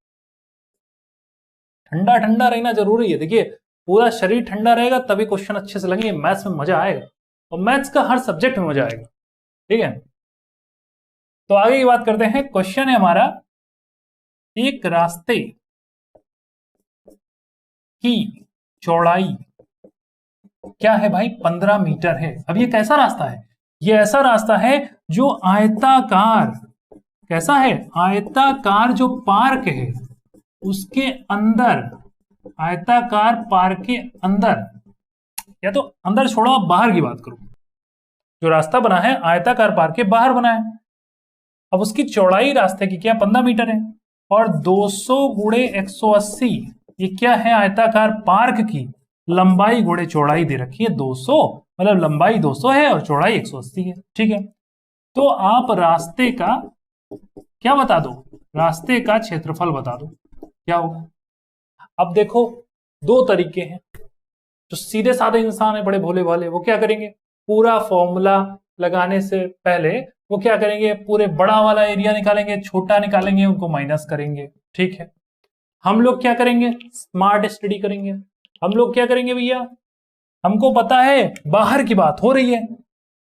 ठंडा ठंडा रहना जरूरी है। देखिए पूरा शरीर ठंडा रहेगा तभी क्वेश्चन अच्छे से लगेंगे, मैथ्स में मजा आएगा, और मैथ्स का हर सब्जेक्ट में मजा आएगा। ठीक है, तो आगे की बात करते हैं। क्वेश्चन है हमारा, एक रास्ते की चौड़ाई क्या है भाई, 15 मीटर है। अब ये कैसा रास्ता है, ये ऐसा रास्ता है जो आयताकार, कैसा है, आयताकार जो पार्क है उसके अंदर, आयताकार पार्क के अंदर, या तो अंदर छोड़ो आप बाहर की बात करो, जो रास्ता बना है आयताकार पार्क के बाहर बना है। अब उसकी चौड़ाई रास्ते की क्या 15 मीटर है, और 200 गुणे 180 ये क्या है, आयताकार पार्क की लंबाई गुणे चौड़ाई दे रखी है 200, मतलब लंबाई 200 है और चौड़ाई 180 है। ठीक है, तो आप रास्ते का क्या बता दो, रास्ते का क्षेत्रफल बता दो क्या होगा। अब देखो 2 तरीके हैं, जो सीधे साधे इंसान है बड़े भोले भाले, वो क्या करेंगे, पूरा फॉर्मूला लगाने से पहले वो क्या करेंगे, पूरे बड़ा वाला एरिया निकालेंगे, छोटा निकालेंगे, उनको माइनस करेंगे। ठीक है, हम लोग क्या करेंगे, स्मार्ट स्टडी करेंगे। हम लोग क्या करेंगे भैया, हमको पता है बाहर की बात हो रही है,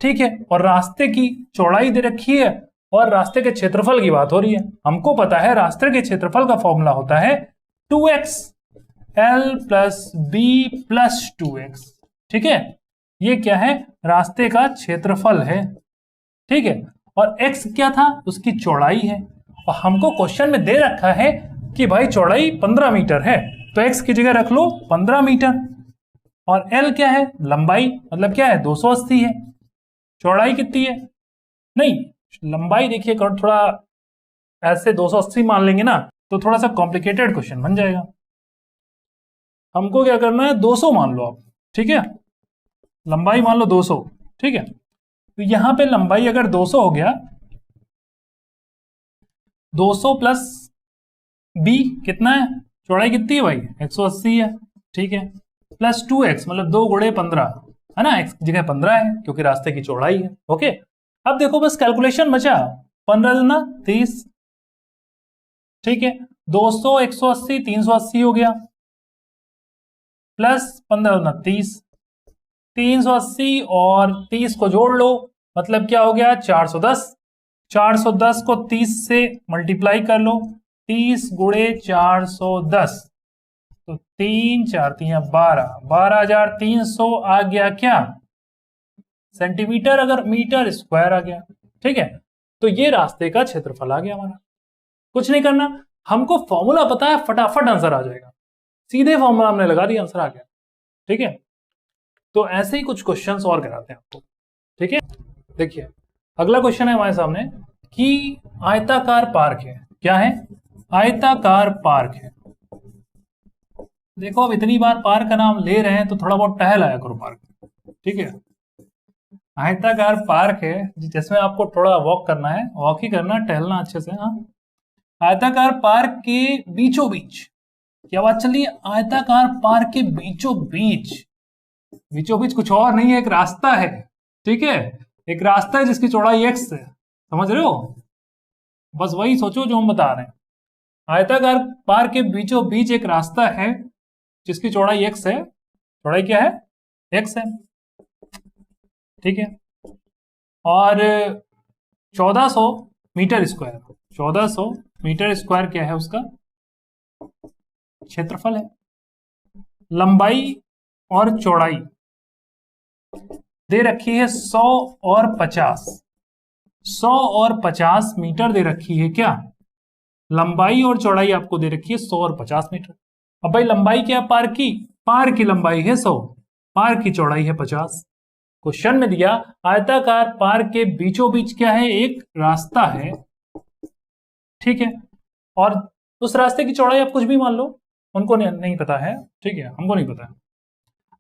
ठीक है, और रास्ते की चौड़ाई दे रखी है और रास्ते के क्षेत्रफल की बात हो रही है। हमको पता है रास्ते के क्षेत्रफल का फॉर्मूला होता है 2x L plus B plus 2x। ठीक है, ये क्या है, रास्ते का क्षेत्रफल है। ठीक है, और x क्या था, उसकी चौड़ाई है, और हमको क्वेश्चन में दे रखा है कि भाई चौड़ाई 15 मीटर है, तो x की जगह रख लो 15 मीटर, और l क्या है, लंबाई, मतलब क्या है 280 है। चौड़ाई कितनी है, नहीं लंबाई देखिए थोड़ा ऐसे 280 मान लेंगे ना तो थोड़ा सा कॉम्प्लिकेटेड क्वेश्चन बन जाएगा। हमको क्या करना है, 200 मान लो आप। ठीक है, लंबाई मान लो 200। ठीक है, तो यहां पे लंबाई अगर 200 हो गया, 200 प्लस बी कितना है, चौड़ाई कितनी है भाई 180 है। ठीक है, प्लस 2x मतलब 2 गुणे 15 है ना, x की जगह 15 है क्योंकि रास्ते की चौड़ाई है। ओके, अब देखो बस कैलकुलेशन बचा, 15 दूना 30। ठीक है, 200 180 380 हो गया, प्लस 15 दूना 30, 380 और 30 को जोड़ लो, मतलब क्या हो गया 410। 410 को 30 से मल्टीप्लाई कर लो, 30 गुणे 410, तो 3 4 3 12, 12,300 आ गया क्या सेंटीमीटर, अगर मीटर स्क्वायर आ गया। ठीक है, तो ये रास्ते का क्षेत्रफल आ गया हमारा। कुछ नहीं करना, हमको फॉर्मूला पता है, फटाफट आंसर आ जाएगा, सीधे फॉर्मूला हमने लगा दिया, आंसर आ गया। ठीक है, तो ऐसे ही कुछ क्वेश्चंस और कराते हैं आपको। ठीक है, देखिए अगला क्वेश्चन है हमारे सामने कि आयताकार पार्क है। क्या है? आयताकार पार्क है। देखो अब इतनी बार पार्क का नाम ले रहे हैं तो थोड़ा बहुत टहल आया करो पार्क। ठीक है, आयताकार पार्क है जिसमें आपको थोड़ा वॉक करना है, वॉक ही करना, टहलना अच्छे से। हाँ, आयताकार पार्क के बीचों बीच, क्या बात चल रही है? आयताकार पार्क के बीचों बीच, बीचों बीच कुछ और नहीं है, एक रास्ता है। ठीक है, एक रास्ता है जिसकी चौड़ाई x है, समझ रहे हो? बस वही सोचो जो हम बता रहे हैं। आयताकार पार्क के बीचों बीच एक रास्ता है जिसकी चौड़ाई x है। चौड़ाई क्या है? x है। ठीक है, और 1400 मीटर स्क्वायर, 1400 मीटर स्क्वायर क्या है उसका क्षेत्रफल है। लंबाई और चौड़ाई दे रखी है 100 और 50, 100 और 50 मीटर दे रखी है। क्या लंबाई और चौड़ाई आपको दे रखी है 100 और 50 मीटर। अब भाई लंबाई क्या है पार्क की? पार्क की लंबाई है 100, पार्क की चौड़ाई है 50। क्वेश्चन में दिया आयताकार पार्क के बीचों बीच क्या है? एक रास्ता है। ठीक है, और उस रास्ते की चौड़ाई आप कुछ भी मान लो, उनको नहीं पता है। ठीक है, हमको नहीं पता है।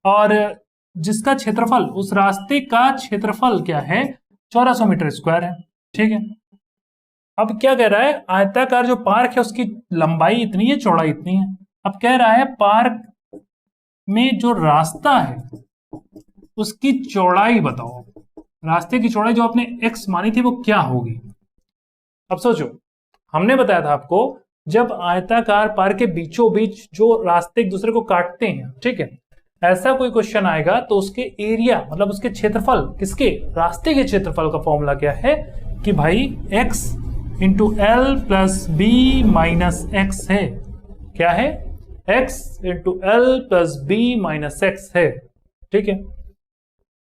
और जिसका क्षेत्रफल, उस रास्ते का क्षेत्रफल क्या है? 1400 मीटर स्क्वायर है। ठीक है, अब क्या कह रहा है? आयताकार जो पार्क है उसकी लंबाई इतनी है, चौड़ाई इतनी है। अब कह रहा है पार्क में जो रास्ता है उसकी चौड़ाई बताओ। रास्ते की चौड़ाई जो आपने x मानी थी वो क्या होगी? अब सोचो, हमने बताया था आपको जब आयताकार पार्क के बीचों बीच जो रास्ते एक दूसरे को काटते हैं, ठीक है, ऐसा कोई क्वेश्चन आएगा तो उसके एरिया मतलब उसके क्षेत्रफल, किसके? रास्ते के क्षेत्रफल का फॉर्मूला क्या है कि भाई x into L plus B minus x है। क्या है? x into L plus B minus x है। ठीक है,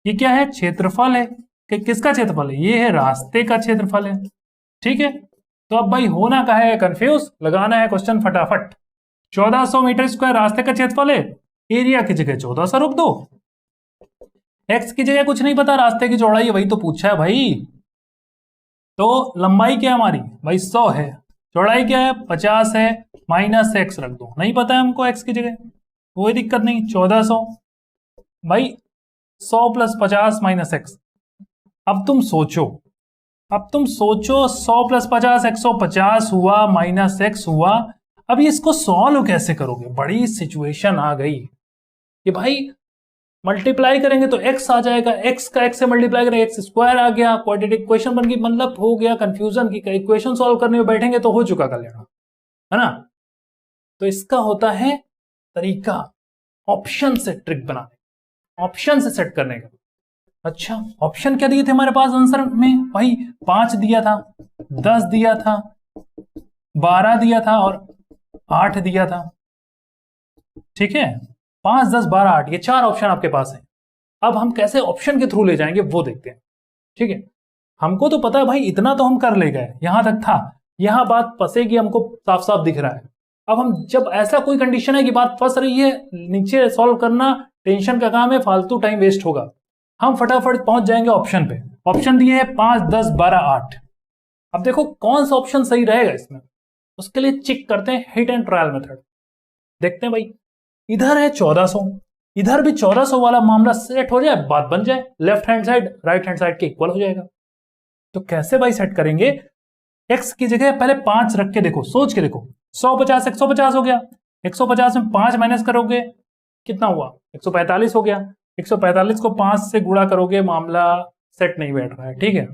ये क्या है? क्षेत्रफल है। कि किसका क्षेत्रफल है? ये है रास्ते का क्षेत्रफल है। ठीक है, तो अब भाई होना क्या है? कंफ्यूज, लगाना है क्वेश्चन फटाफट। 1400 मीटर स्क्वायर रास्ते का क्षेत्रफल है, एरिया की जगह 1400 रख दो, एक्स की जगह कुछ नहीं पता, रास्ते की चौड़ाई है, वही तो पूछा है भाई। तो लंबाई क्या है हमारी? भाई 100 है, चौड़ाई क्या है? 50 है, माइनस एक्स रख दो, नहीं पता है हमको एक्स की जगह, कोई दिक्कत नहीं, 1400 भाई 100 प्लस 50 माइनस एक्स। अब तुम सोचो, 100 प्लस 50 150 हुआ, माइनस एक्स हुआ। अब इसको सॉल्व कैसे करोगे? बड़ी सिचुएशन आ गई कि भाई मल्टीप्लाई करेंगे तो x आ जाएगा, x का x से मल्टीप्लाई करेंगे एक्स स्क्वायर आ गया, क्वाड्रेटिक इक्वेशन बन गई, मतलब हो गया कंफ्यूजन की इक्वेशन सॉल्व करने में बैठेंगे तो हो चुका कल्याण, है ना। तो इसका होता है तरीका ऑप्शन से ट्रिक बनाने, ऑप्शन से सेट करने का। अच्छा, ऑप्शन क्या दिए थे हमारे पास आंसर में? भाई 5 दिया था, 10 दिया था, 12 दिया था और 8 दिया था। ठीक है, 5 10 12 8, ये 4 ऑप्शन आपके पास है। अब हम कैसे ऑप्शन के थ्रू ले जाएंगे वो देखते हैं। ठीक है, हमको तो पता है भाई, इतना तो हम कर ले गए, यहां तक था, यहां बात फंसेगी हमको साफ साफ दिख रहा है। अब हम जब ऐसा कोई कंडीशन है कि बात फंस रही है, नीचे सॉल्व करना टेंशन का काम है, फालतू टाइम वेस्ट होगा, हम फटाफट पहुंच जाएंगे ऑप्शन पे। ऑप्शन दिए है 5 10 12 8। अब देखो कौन सा ऑप्शन सही रहेगा इसमें, उसके लिए चेक करते हैं हिट एंड ट्रायल मेथड। देखते हैं भाई, इधर है 1400, इधर भी 1400 वाला मामला सेट हो जाए, बात बन जाए, left hand side right hand side के इक्वल हो जाएगा। तो कैसे भाई सेट करेंगे? एक्स की जगह पहले 5 रख के देखो, सोच के देखो, 150 150 हो गया, 150 में 5 माइनस करोगे कितना हुआ? 145 हो गया। 145 को 5 से गुणा करोगे, मामला सेट नहीं बैठ रहा है। ठीक है,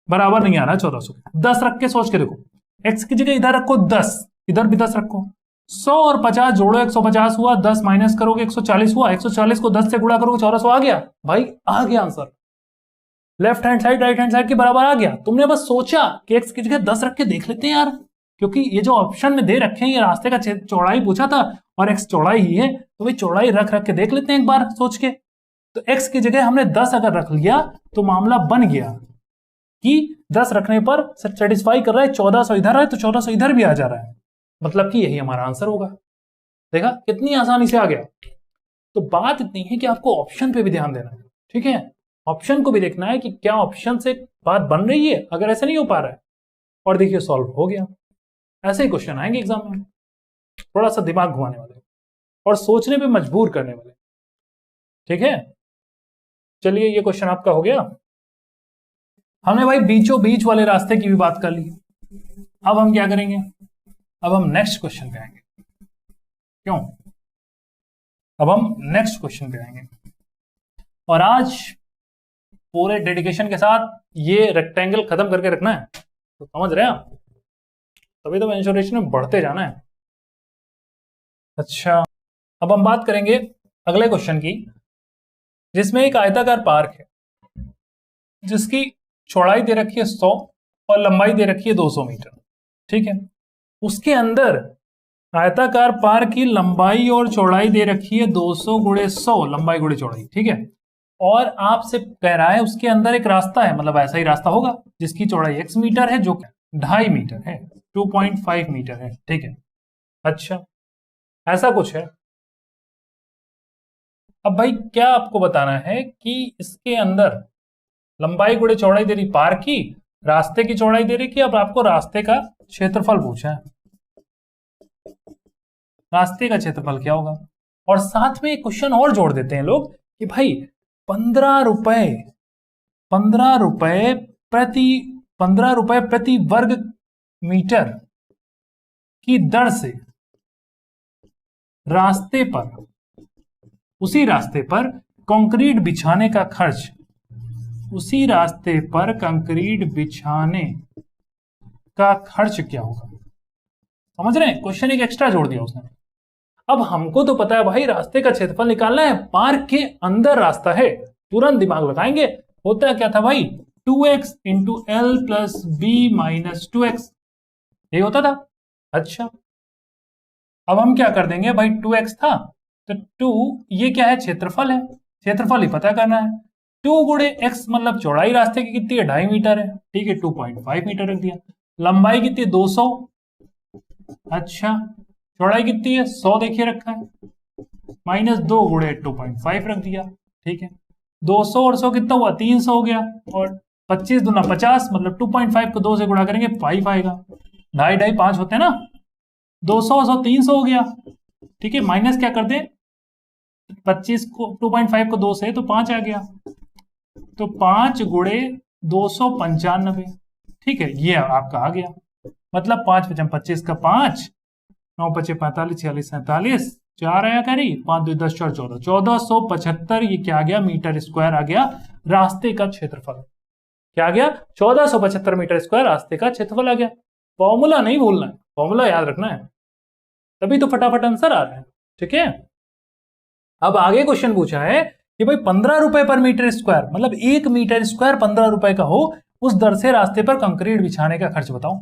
बराबर नहीं आ रहा 1400। 10 रख के सोच के देखो, एक्स की जगह इधर रखो 10, इधर भी 10 रखो, 100 और 50 जोड़ो 150 हुआ, 10 माइनस करोगे 140 हुआ, 140 को 10 से गुणा करोगे 1400 आ गया। भाई आ गया answer, left hand side right hand side के बराबर आ गया। तुमने बस सोचा कि एक्स की जगह 10 रख के देख लेते हैं यार, क्योंकि ये जो ऑप्शन में दे रखे हैं ये रास्ते का चौड़ाई पूछा था और x चौड़ाई ही है, तो भाई चौड़ाई रख रख के देख लेते हैं एक बार सोच के। तो x की जगह हमने 10 अगर रख लिया तो मामला बन गया कि 10 रखने पर सेटिस्फाई कर रहा है, 1400 इधर है तो 1400 इधर भी आ जा रहा है, मतलब कि यही हमारा आंसर होगा। देखा कितनी आसानी से आ गया। तो बात इतनी है कि आपको ऑप्शन पे भी ध्यान देना है, ठीक है, ऑप्शन को भी देखना है कि क्या ऑप्शन से बात बन रही है, अगर ऐसे नहीं हो पा रहा है और देखिए सॉल्व हो गया। ऐसे ही क्वेश्चन आएंगे एग्जाम में, थोड़ा सा दिमाग घुमाने वाले और सोचने पे मजबूर करने वाले, ठीक है। चलिए ये क्वेश्चन आपका हो गया। हमने भाई बीचों बीच वाले रास्ते की भी बात कर ली। अब हम क्या करेंगे, अब हम नेक्स्ट क्वेश्चन पे आएंगे। क्यों, अब हम नेक्स्ट क्वेश्चन पे आएंगे और आज पूरे डेडिकेशन के साथ ये रेक्टेंगल खत्म करके रखना है, तो समझ रहे हैं आप, तभी तो मेंसुरेशन में बढ़ते जाना है। अच्छा, अब हम बात करेंगे अगले क्वेश्चन की, जिसमें एक आयताकार पार्क है जिसकी चौड़ाई दे रखी है 100 और लंबाई दे रखी है 200 मीटर, ठीक है। उसके अंदर आयताकार पार्क की लंबाई और चौड़ाई दे रखी है 200 गुणे 100 लंबाई गुणे चौड़ाई, ठीक है। और आपसे कह रहा है उसके अंदर एक रास्ता है, मतलब ऐसा ही रास्ता होगा जिसकी चौड़ाई x मीटर है, जो 2.5 मीटर है, 2.5 मीटर है, ठीक है। अच्छा, ऐसा कुछ है। अब भाई क्या आपको बताना है कि इसके अंदर लंबाई गुणे चौड़ाई दे रही पार्क की, रास्ते की चौड़ाई दे रही कि अब आपको रास्ते का क्षेत्रफल पूछा है, रास्ते का क्षेत्रफल क्या होगा। और साथ में एक क्वेश्चन और जोड़ देते हैं लोग कि भाई 15 रुपए प्रति वर्ग मीटर की दर से रास्ते पर, उसी रास्ते पर कंक्रीट बिछाने का खर्च, उसी रास्ते पर कंक्रीट बिछाने का खर्च क्या होगा। समझ रहे हैं, क्वेश्चन एक एक्स्ट्रा जोड़ दिया उसने। अब हमको तो पता है भाई रास्ते का क्षेत्रफल निकालना है, पार्क के अंदर रास्ता है, तुरंत दिमाग लगाएंगे। होता क्या था भाई, 2x into L plus B minus 2x, ये होता था। अच्छा, अब हम क्या कर देंगे भाई, 2x था तो 2, ये क्या है, क्षेत्रफल है, क्षेत्रफल ही पता करना है। 2 गुणे x मतलब चौड़ाई रास्ते की कितनी है, 2.5 मीटर है, ठीक है, 2.5 मीटर रख दिया। लंबाई कितनी है, 200, अच्छा, चौड़ाई कितनी है, 100 देखिए रखा है, माइनस 2 गुणे 2.5 रख दिया, ठीक है। 200 और 100 कितना हुआ, 300 हो गया, और 25 दूना 50, मतलब 2.5 को 2 से गुणा करेंगे 5 आएगा, 2.5 5 होते हैं ना, 200 100 300 हो गया, ठीक है। माइनस क्या कर दे, 25 को 2.5 को 2 से तो 5 आ गया, तो 5 गुणे 295, ठीक है, ये आपका आ गया। मतलब 5 5 25 का 5, 9 5 45 46 47, 4 आया करी, 5 2 10 4 14, 1475, ये क्या आ गया, मीटर स्क्वायर आ गया रास्ते का क्षेत्रफल। क्या आ गया, 1475 मीटर स्क्वायर रास्ते का क्षेत्रफल आ गया। फॉर्मूला नहीं भूलना है, फॉर्मूला याद रखना है, तभी तो फटाफट आंसर आ रहा है, ठीक है। अब आगे क्वेश्चन पूछा है कि भाई 15 रुपए पर मीटर स्क्वायर, मतलब 1 मीटर स्क्वायर 15 रुपए का हो, उस दर से रास्ते पर कंक्रीट बिछाने का खर्च बताओ।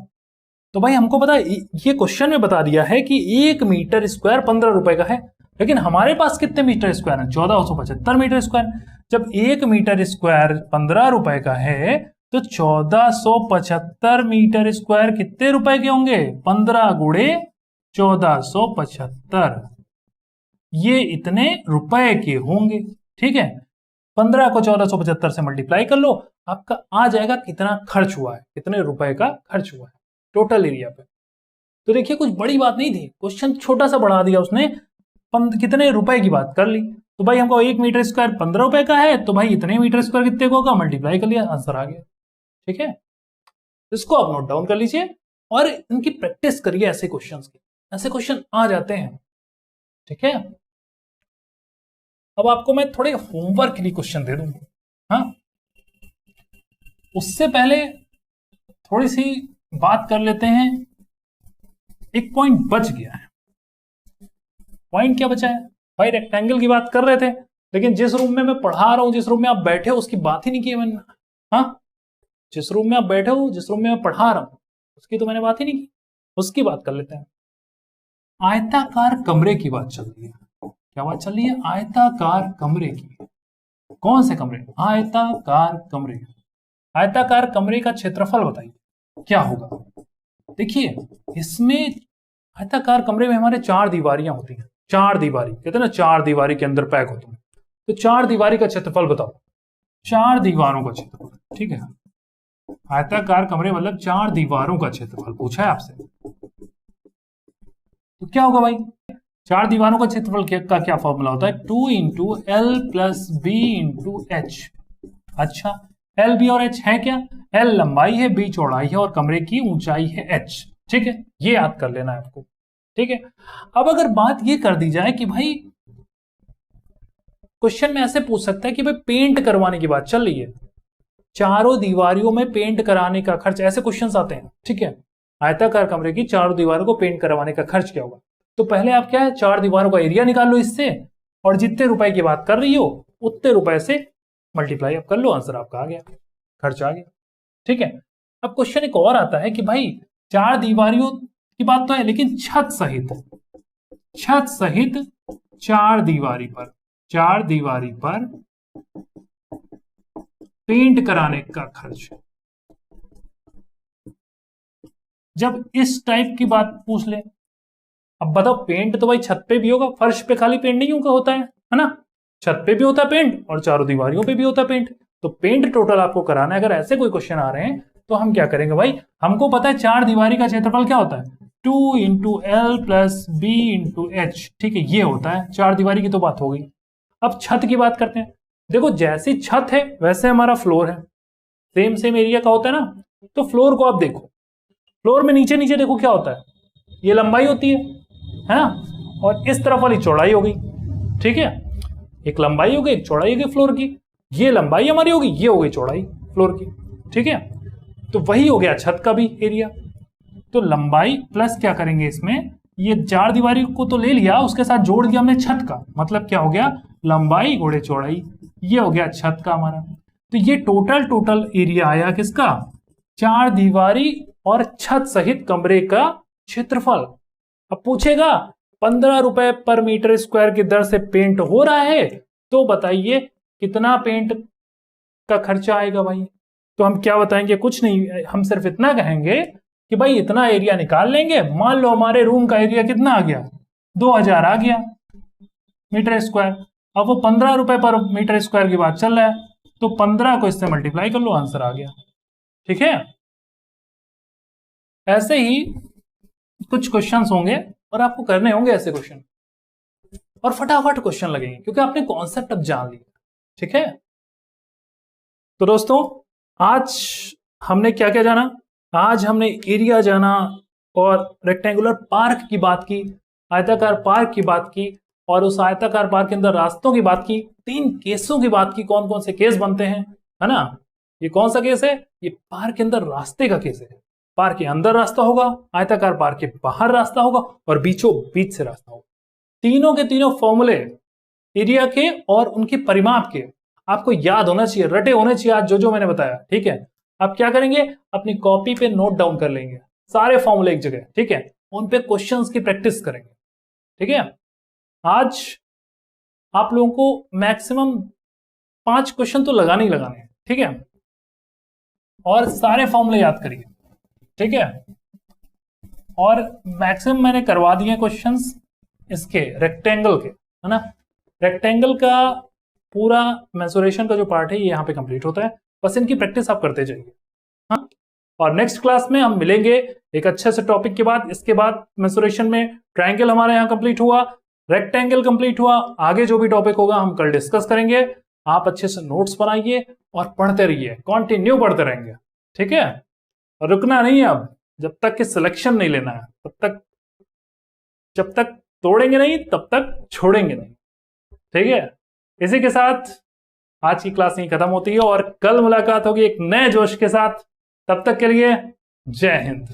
तो भाई हमको पता है, ये क्वेश्चन में बता दिया है कि 1 मीटर स्क्वायर 15 रुपए का है, लेकिन हमारे पास कितने मीटर स्क्वायर है, 1475 मीटर स्क्वायर। जब 1 मीटर स्क्वायर 15 रुपए का है तो 1475 मीटर स्क्वायर कितने रुपए के होंगे, 15 गुणे 1475, ये इतने रुपए के होंगे, ठीक है। 15 को 1475 से मल्टीप्लाई कर लो, आपका आ जाएगा कितना खर्च हुआ है, कितने रुपए का खर्च हुआ है टोटल एरिया पे। तो देखिए कुछ बड़ी बात नहीं थी, क्वेश्चन छोटा सा बढ़ा दिया उसने, कितने रुपए की बात कर ली। तो भाई हमको 1 मीटर स्क्वायर 15 रुपए का है, तो भाई इतने मीटर स्क्वायर कितने को होगा, मल्टीप्लाई कर लिया, आंसर आ गया, ठीक है। इसको आप नोट डाउन कर लीजिए और इनकी प्रैक्टिस करिए, ऐसे क्वेश्चंस की, ऐसे क्वेश्चन आ जाते हैं, ठीक है। अब आपको मैं थोड़े होमवर्क के लिए क्वेश्चन दे दूंगा, हाँ, उससे पहले थोड़ी सी बात कर लेते हैं। एक पॉइंट बच गया है, पॉइंट क्या बचा है भाई, रेक्टेंगल की बात कर रहे थे, लेकिन जिस रूम में मैं पढ़ा रहा हूं, जिस रूम में आप बैठे हो, उसकी बात ही नहीं की मैंने, हाँ, जिस रूम में आप बैठे हो, जिस रूम में मैं पढ़ा रहा हूं, उसकी तो मैंने बात ही नहीं की। उसकी बात कर लेते हैं। आयताकार कमरे की बात चल रही है। क्या बात चल रही है? आयताकार कमरे की। कौन से कमरे? आयताकार कमरे। आयताकार कमरे का क्षेत्रफल बताइए क्या होगा। देखिए इसमें आयताकार कमरे में हमारे 4 दीवारियां होती हैं। 4 दीवारी कहते हैं ना, 4 दीवारी के अंदर पैक होते हैं। तो 4 दीवारी का क्षेत्रफल बताओ। 4 दीवारों का क्षेत्रफल, ठीक है। आयताकार कमरे मतलब 4 दीवारों का क्षेत्रफल पूछा है आपसे, तो क्या होगा भाई? 4 दीवारों का क्षेत्रफल का क्या फॉर्मूला होता है? 2 into L plus B into H. अच्छा, एल बी और एच है क्या? एल लंबाई है, बी चौड़ाई है और कमरे की ऊंचाई है एच। ठीक है, ये याद कर लेना है आपको। ठीक है, अब अगर बात ये कर दी जाए कि भाई क्वेश्चन में ऐसे पूछ सकता है कि भाई पेंट करवाने की बात चल रही है, चारों दीवारों में पेंट कराने का खर्च, ऐसे क्वेश्चंस आते हैं। ठीक है, आयताकार कमरे की चारों दीवारों को पेंट करवाने का खर्च क्या होगा? तो पहले आप क्या है, 4 दीवारों का एरिया निकाल लो इससे, और जितने रुपए की बात कर रही हो उतने रुपए से मल्टीप्लाई आप कर लो, आंसर आपका आ गया, खर्च आ गया। ठीक है, अब क्वेश्चन एक और आता है कि भाई 4 दीवारियों की बात तो है, लेकिन छत सहित 4 दीवारी पर पेंट कराने का खर्च। जब इस टाइप की बात पूछ ले, अब बताओ पेंट तो भाई छत पे भी होगा, फर्श पे खाली पेंट नहीं होता है ना, छत पे भी होता है पेंट और चारों दीवारियों पे भी होता है पेंट। तो पेंट टोटल आपको कराना है। अगर ऐसे कोई क्वेश्चन आ रहे हैं तो हम क्या करेंगे भाई, हमको पता है 4 दीवारी का क्षेत्रफल क्या होता है, 2 into L plus B into H. ठीक है, ये होता है 4 दीवारी की, तो बात हो गई। अब छत की बात करते हैं। देखो जैसी छत है वैसे हमारा फ्लोर है, सेम एरिया का होता है ना। तो फ्लोर को आप देखो, फ्लोर में नीचे नीचे देखो क्या होता है, ये लंबाई होती है ना, और इस तरफ वाली चौड़ाई हो गई। ठीक है, एक लंबाई हो गई, एक चौड़ाई हो गई फ्लोर की। ये लंबाई हमारी होगी, ये हो गई चौड़ाई फ्लोर की। ठीक है, तो वही हो गया छत का भी एरिया। तो लंबाई प्लस क्या करेंगे इसमें, ये 4 दीवारी को तो ले लिया, उसके साथ जोड़ दिया हमने छत का, मतलब क्या हो गया, लंबाई गुणे चौड़ाई, ये हो गया छत का हमारा। तो ये टोटल एरिया आया किसका, 4 दीवारी और छत सहित कमरे का क्षेत्रफल। अब पूछेगा 15 रुपए पर मीटर स्क्वायर की दर से पेंट हो रहा है, तो बताइए कितना पेंट का खर्चा आएगा भाई। तो हम क्या बताएंगे, कुछ नहीं, हम सिर्फ इतना कहेंगे कि भाई इतना एरिया निकाल लेंगे। मान लो हमारे रूम का एरिया कितना आ गया, 2000 आ गया मीटर स्क्वायर। अब वो 15 रुपए पर मीटर स्क्वायर की बात चल रहा है, तो 15 को इससे मल्टीप्लाई कर लो, आंसर आ गया। ठीक है, ऐसे ही कुछ क्वेश्चंस होंगे और आपको करने होंगे ऐसे क्वेश्चन, और फटाफट क्वेश्चन लगेंगे क्योंकि आपने कॉन्सेप्ट अब जान लिया। ठीक है, तो दोस्तों आज हमने क्या क्या जाना, आज हमने एरिया जाना और रेक्टेंगुलर पार्क की बात की, आयताकार पार्क की बात की, और उस आयताकार पार्क के अंदर रास्तों की बात की, 3 केसों की बात की, कौन कौन से केस बनते हैं, है ना। ये कौन सा केस है, ये पार्क के अंदर रास्ते का केस है। पार्क के अंदर रास्ता होगा, आयताकार पार्क के बाहर रास्ता होगा, और बीचों बीच से रास्ता होगा। तीनों के तीनों फॉर्मूले एरिया के और उनके परिमाप के आपको याद होना चाहिए, रटे होने चाहिए आज जो मैंने बताया। ठीक है, आप क्या करेंगे, अपनी कॉपी पे नोट डाउन कर लेंगे सारे फॉर्मूले एक जगह। ठीक है, उन पे क्वेश्चंस की प्रैक्टिस करेंगे। ठीक है, आज आप लोगों को मैक्सिमम 5 क्वेश्चन तो लगाने ही लगाने हैं। ठीक है, और सारे फॉर्मूले याद करिए। ठीक है, और मैक्सिमम मैंने करवा दिए क्वेश्चंस इसके रेक्टेंगल के, है ना। रेक्टेंगल का पूरा मेंसुरेशन का जो पार्ट है ये यहाँ पे कंप्लीट होता है, बस इनकी प्रैक्टिस आप करते जाइए। हाँ, और नेक्स्ट क्लास में हम मिलेंगे एक अच्छे से टॉपिक के बाद। इसके बाद मेंसुरेशन में ट्रायंगल हमारे यहाँ कंप्लीट हुआ, रेक्टेंगल कंप्लीट हुआ, आगे जो भी टॉपिक होगा हम कल डिस्कस करेंगे। आप अच्छे से नोट्स बनाइए और पढ़ते रहिए, कंटिन्यू पढ़ते रहेंगे। ठीक है, और रुकना नहीं है अब, जब तक कि सिलेक्शन नहीं लेना है तब तक, जब तक तोड़ेंगे नहीं तब तक छोड़ेंगे नहीं। ठीक है, इसी के साथ आज की क्लास यहीं खत्म होती है और कल मुलाकात होगी एक नए जोश के साथ। तब तक के लिए जय हिंद।